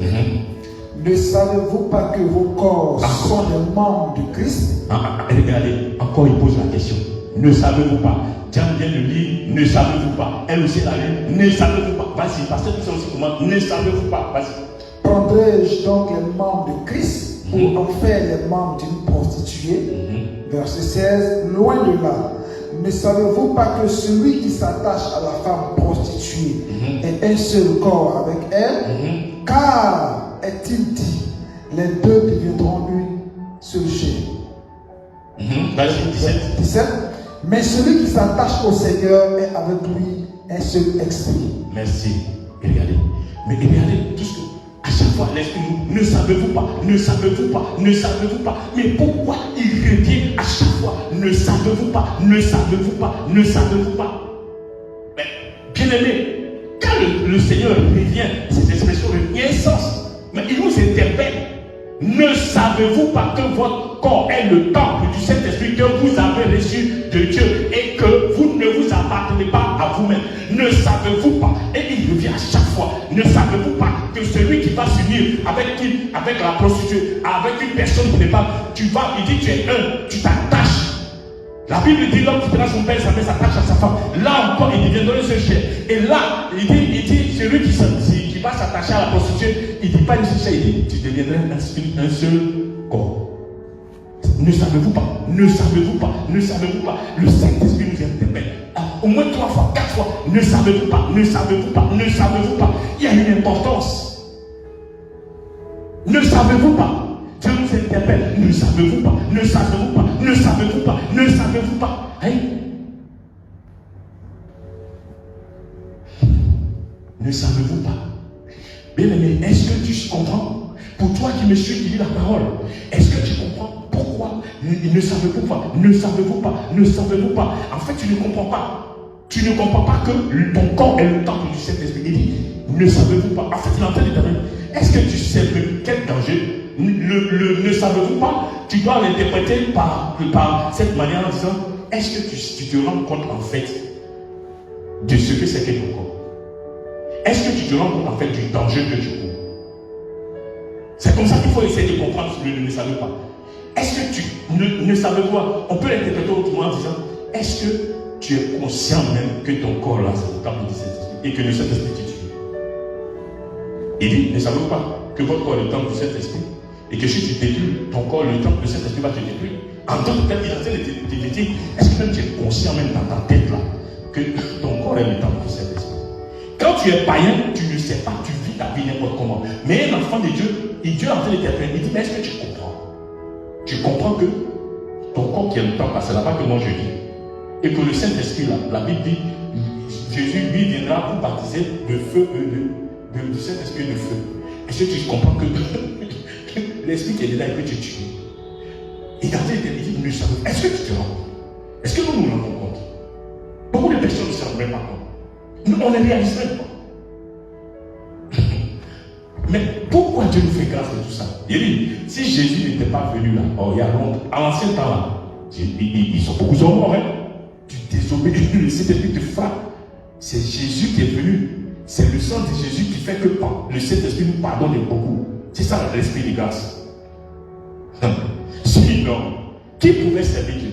Ne savez-vous pas que vos corps sont les membres de Christ? Regardez, encore il pose la question. Ne savez-vous pas? Diane vient de lire, ne savez-vous pas? Elle aussi l'a lu, ne savez-vous pas? Vas-y, parce que tout ça aussi comment? Ne savez-vous pas? Vas-y. Prendrai-je donc les membres de Christ pour en faire les membres d'une prostituée? Verset 16. Loin de là. Ne savez-vous pas que celui qui s'attache à la femme prostituée est un seul corps avec elle? Car, est-il dit, les deux deviendront une seule chair. Vas-y, 17. Mais celui qui s'attache au Seigneur est avec lui un seul esprit. Merci. Et regardez. Mais regardez tout ce que. À chaque fois, l'esprit nous, ne savez-vous pas, ne savez-vous pas, ne savez-vous pas. Mais pourquoi il revient à chaque fois? Ne savez-vous pas, ne savez-vous pas, ne savez-vous pas. Mais, bien aimé, quand le Seigneur revient, cette expression revient un sens. Mais il nous interpelle. Ne savez-vous pas que votre corps est le temple du Saint-Esprit que vous avez reçu de Dieu et que vous ne vous appartenez pas à vous-même. Ne savez-vous pas, et il revient à chaque fois, ne savez-vous pas que celui qui va s'unir avec la prostituée, avec une personne qui n'est pas, il dit tu es un, tu t'attaches. La Bible dit l'homme qui son père, sa mère s'attache à sa femme. Là encore, il devient donner ce chair. Et là, il dit celui qui va s'attacher à la prostituée, il ne dit pas une seule chair, il dit tu deviendrais un seul corps. Ne savez-vous pas, ne savez-vous pas, ne savez-vous pas. Le Saint-Esprit nous interpelle. Au moins 3 fois, 4 fois. Ne savez-vous pas, ne savez-vous pas, ne savez-vous pas. Il y a une importance. Ne savez-vous pas. Dieu nous interpelle. Ne savez-vous pas, ne savez-vous pas, ne savez-vous pas, ne savez-vous pas. Hein? Ne savez-vous pas. Bien aimé, est-ce que tu comprends? Pour toi qui me suis, qui lis la parole, est-ce que tu comprends pourquoi? Ne savez-vous pas, ne savez-vous pas, ne savez-vous pas. En fait, tu ne comprends pas. Tu ne comprends pas que ton corps est le temple du Saint-Esprit. Il dit, ne savez-vous pas. En fait, il est en train de dire, est-ce que tu sais quel danger? Ne savez-vous pas? Tu dois l'interpréter par cette manière en disant, est-ce que tu te rends compte en fait de ce que c'est que ton corps? Est-ce que tu te rends compte en fait du danger que tu cours? C'est comme ça qu'il faut essayer de comprendre ce que ne savez pas. Est-ce que tu ne savais pas? On peut l'interpréter autrement en disant, est-ce que tu es conscient même que ton corps là, c'est le temple du Saint-Esprit et que le Saint-Esprit te tue? Il dit, ne savez-vous pas que votre corps est le temple du Saint-Esprit et que si tu détruis ton corps, le temple du Saint-Esprit va te détruire? En tant que tel, il est en train de te dire, est-ce que même tu es conscient même dans ta tête là que ton corps est le temple du Saint-Esprit? Quand tu es païen, tu ne sais pas, tu vis ta vie n'importe comment. Mais un enfant de Dieu, Dieu est en train de t'apprendre, il dit, mais est-ce que tu comprends? Tu comprends que ton corps qui est le temple, c'est là-bas que moi je vis. Et que le Saint-Esprit, là, la Bible dit, Jésus, lui, viendra vous baptiser de feu, de Saint-Esprit de feu. Est-ce que tu comprends que l'Esprit qui est dedans, il peut te tuer? Et dans cette dit, nous savons. Est-ce que tu te rends compte? Est-ce que nous nous rendons compte? Beaucoup de personnes ne se rendent même pas compte. Nous, on ne réalise même pas. Mais pourquoi Dieu nous fait grâce de tout ça? Il dit, si Jésus n'était pas venu là, il y a longtemps, à l'ancien temps là, ils sont beaucoup morts, hein? Tu désobéis, le Saint-Esprit te frappe. C'est Jésus qui est venu. C'est le sang de Jésus qui fait que le Saint-Esprit nous pardonne beaucoup. C'est ça l'esprit de grâce. Sinon, qui pouvait servir Dieu?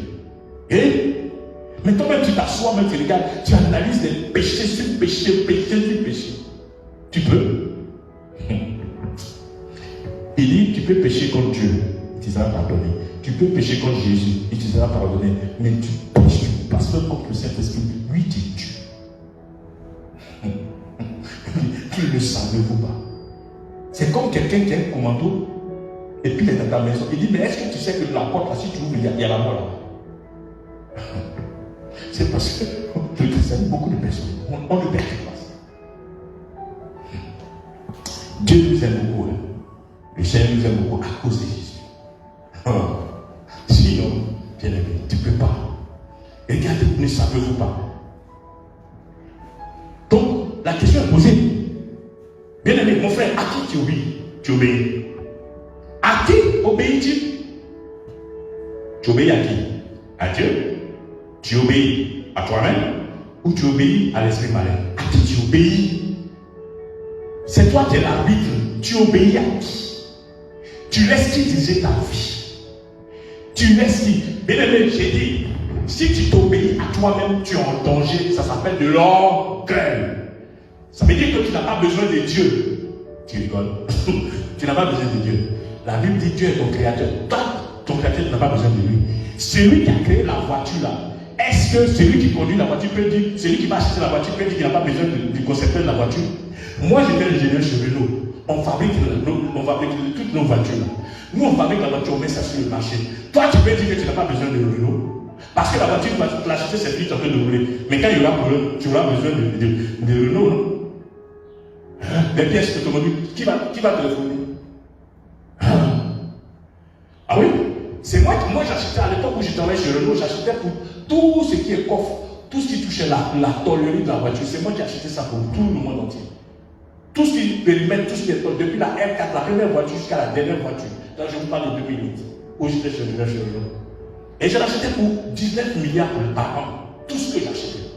Et mais toi-même, tu t'assois, même tu regardes, tu analyses les péchés sur péché, péché sur péché. Tu peux. Il dit, tu peux pécher contre Dieu, il te sera pardonné. Tu peux pécher contre Jésus, il te sera pardonné. Mais tu pêches, tu passes contre le Saint-Esprit, lui te tue. Tu ne le savez-vous pas. C'est comme quelqu'un qui a un commando, et puis il est dans ta maison. Il dit, mais est-ce que tu sais que la porte, là, si tu ouvres, il y a la mort là? C'est parce que le Christ beaucoup de personnes, on ne perd pas ça. Dieu nous aime beaucoup. Hein. Le Seigneur nous aime beaucoup à cause de Jésus. Sinon, bien aimé, tu ne peux pas. Regardez, ne savez-vous pas. Donc, la question est posée. Bien aimé, mon frère, à qui tu obéis? Tu obéis. À qui obéis-tu? Tu obéis à qui? À Dieu? Tu obéis à toi-même ou tu obéis à l'esprit malin? À qui tu obéis? C'est toi qui es l'arbitre. Tu obéis à qui? Tu laisses qui diriger ta vie? Tu laisses qui? Bien aimé, j'ai dit, si tu t'obéis à toi-même, tu es en danger. Ça s'appelle de l'orgueil. Ça veut dire que tu n'as pas besoin de Dieu. Tu rigoles. Tu n'as pas besoin de Dieu. La Bible dit Dieu est ton créateur. Toi, ton créateur, tu n'as pas besoin de lui. Celui qui a créé la voiture là, est-ce que celui qui conduit la voiture peut dire, celui qui va acheter la voiture peut dire qu'il n'a pas besoin du concepteur de la voiture? Moi, j'étais ingénieur chez Renault. On fabrique toutes nos voitures. Nous, on fabrique la voiture, on met ça sur le marché. Toi, tu peux dire que tu n'as pas besoin de Renault. Parce que la voiture, tu vas l'acheter, c'est plus en train de rouler. Mais quand il y aura problème, tu auras besoin de Renault, non? Les pièces automobiles, qui va téléphoner? Ah oui? C'est moi j'achetais à l'époque où je travaillais chez Renault, j'achetais pour tout ce qui est coffre, tout ce qui touchait la tôlerie de la voiture. C'est moi qui achetais ça pour tout le monde entier. Tout ce qui périmètre, tout ce qui est depuis la R4, la première voiture jusqu'à la dernière voiture. Là, je vous parle de 2008, où j'étais chez Renault. Et je l'achetais pour 19 milliards par an. Tout ce que j'achetais.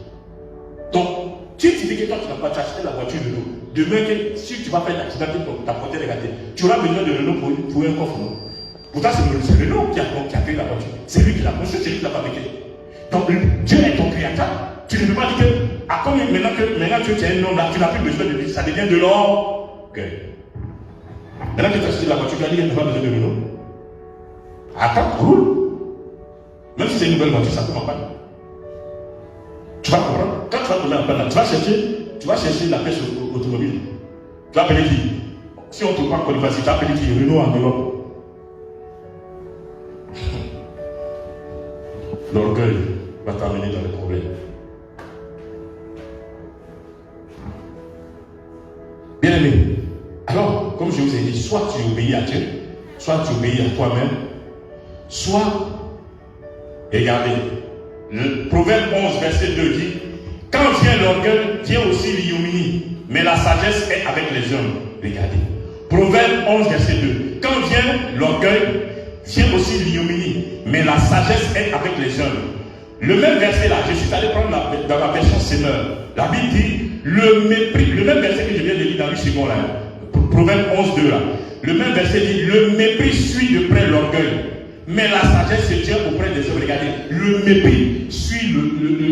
tu dis que quand tu n'as pas acheté la voiture Renault, demain, si tu vas faire un accident, ta portée est gâtée, tu auras besoin de Renault pour un coffre, non? Pourtant, c'est Renault qui a créé la voiture. C'est lui qui l'a construit, c'est lui qui l'a fabriqué. Donc, Dieu est ton créateur. Tu ne peux pas dire que, maintenant que tu es un homme là, tu n'as plus besoin de lui, ça devient de l'or. Ok. Maintenant que tu as acheté la voiture, tu as dit que tu n'as pas besoin de Renault. Attends, roule. Même si c'est une nouvelle voiture, ça peut m'en. Tu vas comprendre. Quand tu vas tomber en panne, tu vas chercher la pêche automobile. Tu vas appeler qui? Si on ne trouve pas encore une voiture, tu vas appeler qui? Renault en Europe. L'orgueil va t'amener dans les problèmes. Bien aimé, alors, comme je vous ai dit, soit tu obéis à Dieu, soit tu obéis à toi-même, soit, regardez, le Proverbe 11, verset 2 dit, quand vient l'orgueil, vient aussi l'ignominie, mais la sagesse est avec les hommes. Regardez, Proverbe 11, verset 2, quand vient l'orgueil, vient aussi l'ignominie, mais la sagesse est avec les hommes. Le même verset là, je suis allé prendre dans la version Seigneur. La Bible dit, le mépris, le même verset que je viens de lire dans le second là, Proverbe 11, 2 là. Le même verset dit, le mépris suit de près l'orgueil, mais la sagesse se tient auprès des hommes. Regardez, le mépris suit,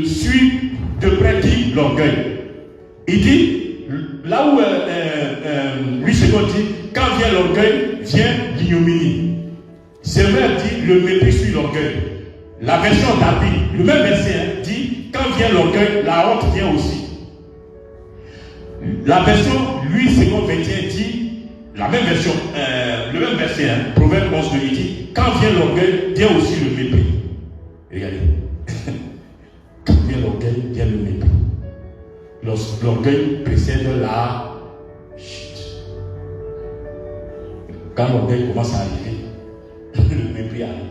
suit de près qui? L'orgueil. Il dit, là où Louis II dit, quand vient l'orgueil, vient l'ignominie. C'est vrai, dit, le mépris suit l'orgueil. La version d'Abi, le même verset dit, quand vient l'orgueil, la honte vient aussi. La version Louis II 21 dit, la même version, le même verset, Proverbe 11 2 dit, quand vient l'orgueil, vient aussi le mépris. Regardez. Quand vient l'orgueil, vient le mépris. L'orgueil précède la chute. Quand l'orgueil commence à arriver, le mépris arrive.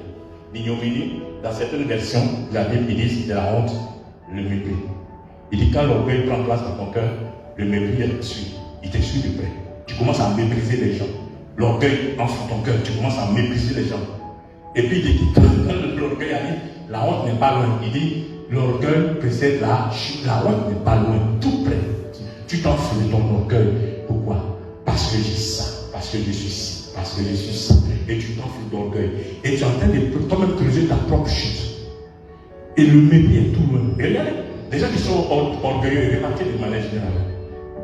L'ignominie, dans certaines versions de la Bible, ils disent de la honte, le mépris. Il dit quand l'orgueil prend place dans ton cœur, le mépris est suit. Il te suit de près. Tu commences à mépriser les gens. L'orgueil entre dans ton cœur, tu commences à mépriser les gens. Et puis il dit quand l'orgueil arrive, la honte n'est pas loin. Il dit l'orgueil précède la chute. La honte n'est pas loin, tout près. Tu t'enfles de ton orgueil. Pourquoi? Parce que j'ai ça, parce que je suis ci, parce que je suis ça. Et tu t'enfles d'orgueil. Et tu es en train de toi-même creuser ta propre chute. Et le mépris est tout loin. Et regardez, les gens qui sont orgueilleux, remarquez de manière générale,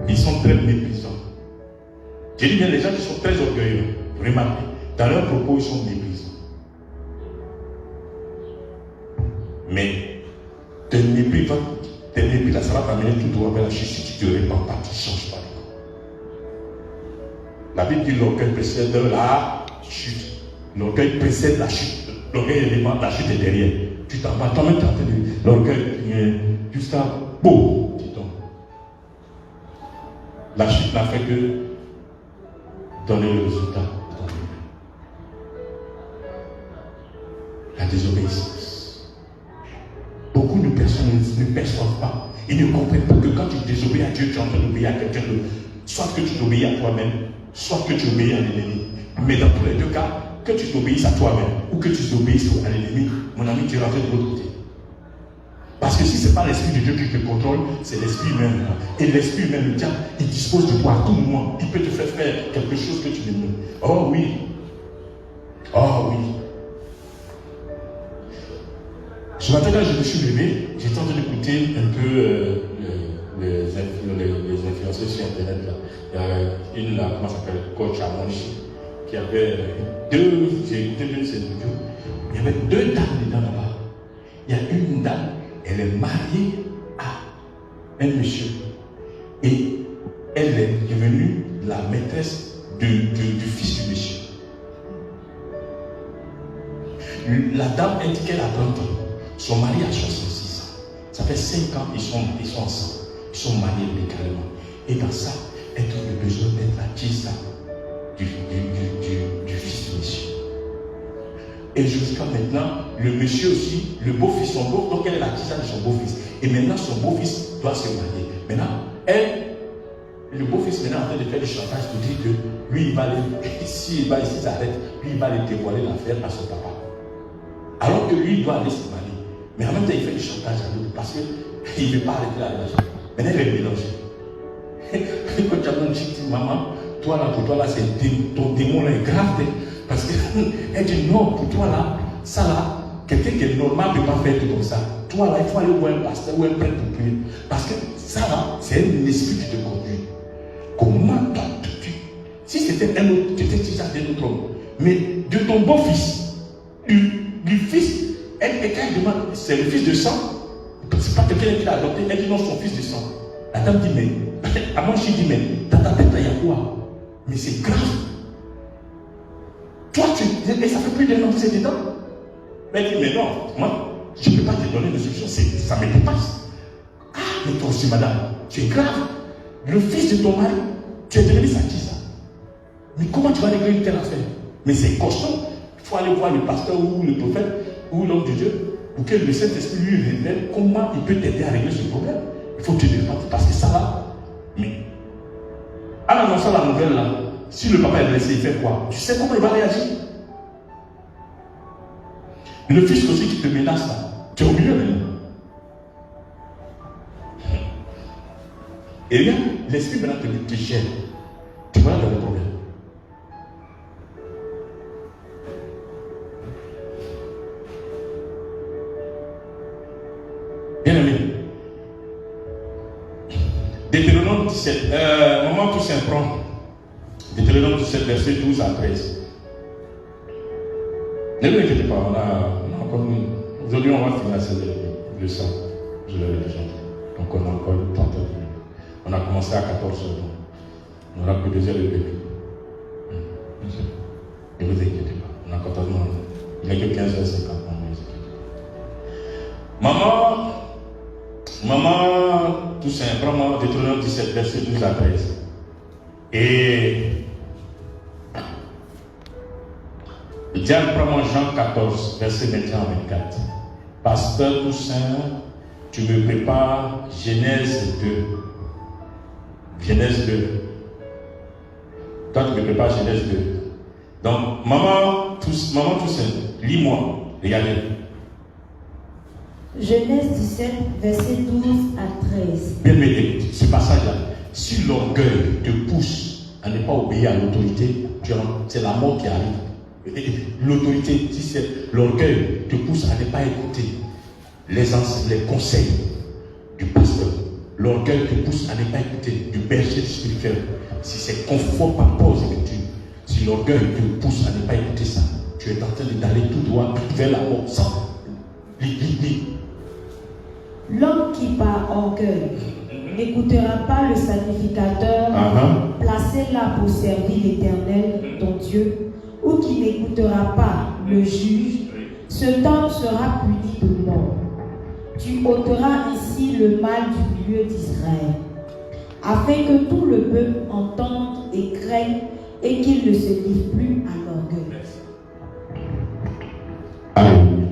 ils sont très méprisants. J'ai dit bien, les gens qui sont très orgueilleux, remarquez, dans leurs propos, ils sont méprisants. Mais tes mépris là, ça va t'amener tout droit vers la chute si tu ne te répands pas, tu ne changes pas. La Bible dit l'orgueil précède la chute. L'orgueil précède la chute. L'orgueil est devant, la chute est derrière. Tu t'en vas, toi-même tu es en train de l'orgueil vient jusqu'à beau, tu tombes. La chute n'a fait que donner le résultat de ton vie. La désobéissance. Beaucoup de personnes ne perçoivent pas. Ils ne comprennent pas que quand tu désobéis à Dieu, tu es en train d'obéir à quelqu'un d'autre. Soit que tu t'obéis à toi-même, soit que tu obéis à l'ennemi. Mais dans tous les deux cas, que tu t'obéisses à toi-même ou que tu t'obéisses à l'ennemi, mon ami, tu es rentré de l'autre côté. Parce que si ce n'est pas l'esprit de Dieu qui te contrôle, c'est l'esprit humain. Et l'esprit humain, le diable, il dispose de toi à tout moment. Il peut te faire faire quelque chose que tu n'aimes pas. Oh oui. Oh oui. Ce matin, quand je me suis levé, j'étais en train d'écouter un peu les influenceurs sur Internet. Là. Il y a une, là, comment ça s'appelle, coach Amonchi, qui avait j'ai écouté deux de ses vidéos. Il y avait deux dames dedans là-bas. Il y a une dame, elle est mariée à un monsieur. Et elle est devenue la maîtresse du fils du monsieur. La dame, elle dit qu'elle a 30 ans. Son mari a 66 ans. Ça fait 5 ans qu'ils sont ensemble. Ils sont mariés légalement. Et dans ça, elle trouve le besoin d'être la tisa du fils du monsieur. Et jusqu'à maintenant, le monsieur aussi, le beau-fils, son beau, donc elle est la tisa de son beau-fils. Et maintenant, son beau-fils doit se marier. Maintenant, le beau-fils maintenant en train de faire du chantage pour dire que lui, il va aller, s'il s'arrête, lui, il va aller dévoiler l'affaire à son papa. Alors que lui, il doit aller se marier. Mais en même temps, il fait du chantage à l'autre parce qu'il ne veut pas arrêter la relation. Maintenant, elle est mélangée. Quand tu as mon chic, maman, toi là, pour toi là, ton démon là est grave. Parce qu'elle dit non, pour toi là, ça là, quelqu'un qui est normal ne peut pas faire tout comme ça. Toi là, il faut aller voir un pasteur ou un prêtre pour prier. Parce que ça là, c'est un esprit qui te conduit. Comment toi, si c'était un autre, tu étais déjà un autre homme. Mais de ton beau-fils, du fils, quand elle demande, c'est le fils de sang, c'est pas quelqu'un qui l'a adopté, elle dit non, son fils de sang. La dame dit, mais, à moi je dis, mais, dans ta tête là, il y a quoi? Mais c'est grave. Toi, et ça fait plus d'un an que c'est dedans. Elle dit, mais non, moi, je ne peux pas te donner de solution, ça me dépasse. Ah, mais toi aussi, madame, tu es grave. Le fils de ton mari, tu es devenu ça qui ça? Mais comment tu vas régler une telle affaire? Mais c'est costaud. Il faut aller voir le pasteur ou le prophète ou l'homme de Dieu pour que le Saint-Esprit lui révèle comment il peut t'aider à régler ce problème. Il faut te défendre parce que ça va. Mais en annonçant la nouvelle là, si le papa est blessé, il fait quoi? Tu sais comment il va réagir? Le fils aussi qui te menace là, tu es au milieu maintenant. Et bien, l'esprit maintenant te gêne. Tu vas dans le problème. Bien aimé. Deutéronome 17. Maman tout s'en prend. Deutéronome 17, verset 12 à 13. Ne vous inquiétez pas, on a encore une. Aujourd'hui, on va finir cette leçon. Je l'avais déjà dit. Donc, on a encore 30 heures. On a commencé à 14 heures. On aura que 2 heures et demie. Ne vous inquiétez pas. On a 14 heures. Il n'y a que 15h50. Maman, tout simplement, Deutéronome 17, verset 12 à 13. Et Diane, prends-moi Jean 14, verset 21 à 24. Pasteur Toussaint, tu me prépares Genèse 2. Genèse 2. Toi, tu me prépares Genèse 2. Donc, maman Toussaint, lis-moi. Regardez. Genèse 17, verset 12 à 13. Bien, mais ce passage-là, si l'orgueil te pousse à ne pas obéir à l'autorité, c'est la mort qui arrive. L'autorité, si c'est l'orgueil, te pousse à ne pas écouter les conseils du pasteur. L'orgueil te pousse à ne pas écouter du berger spirituel. Si c'est conforme par rapport aux Écritures, si l'orgueil te pousse à ne pas écouter ça, tu es en train d'aller tout droit vers la mort sans L'homme qui par orgueil n'écoutera pas le sacrificateur placé là pour servir l'Éternel, ton Dieu, ou qui n'écoutera pas le juge, cet homme sera puni de mort. Tu ôteras ici le mal du milieu d'Israël, afin que tout le peuple entende et craigne et qu'il ne se livre plus à l'orgueil. Alléluia.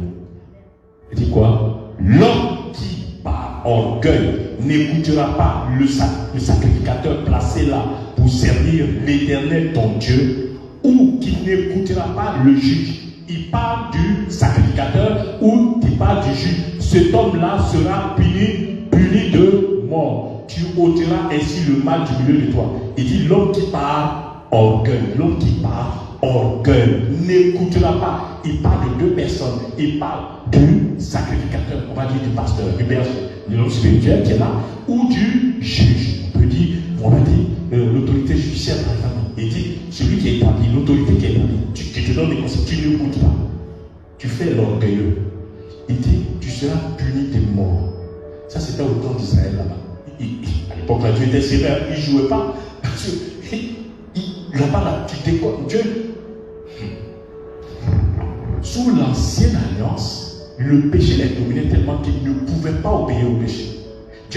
Il dit quoi? L'homme qui par orgueil n'écoutera pas le sacrificateur placé là pour servir l'Éternel ton Dieu, ou qui n'écoutera pas le juge. Il parle du sacrificateur ou il parle du juge. Cet homme-là sera puni de mort. Tu ôteras ainsi le mal du milieu de toi. Il dit l'homme qui par orgueil, l'homme qui par orgueil n'écoutera pas. Il parle de deux personnes. Il parle du sacrificateur, on va dire du pasteur, du berger, de l'homme spirituel qui est là, ou du juge. On peut dire, on va dire l'autorité judiciaire par exemple. Il dit, celui qui est établi, l'autorité qui est établie, tu te donnes des conseils, tu n'écoutes pas. Tu fais l'orgueilleux. Il dit, tu seras puni de mort. Ça c'était au temps d'Israël là-bas. À l'époque là, Dieu était sévère, il ne jouait pas. Parce que là-bas là, tu déconnes. Dieu, sous l'ancienne alliance, le péché les dominait tellement qu'il ne pouvait pas obéir au péché.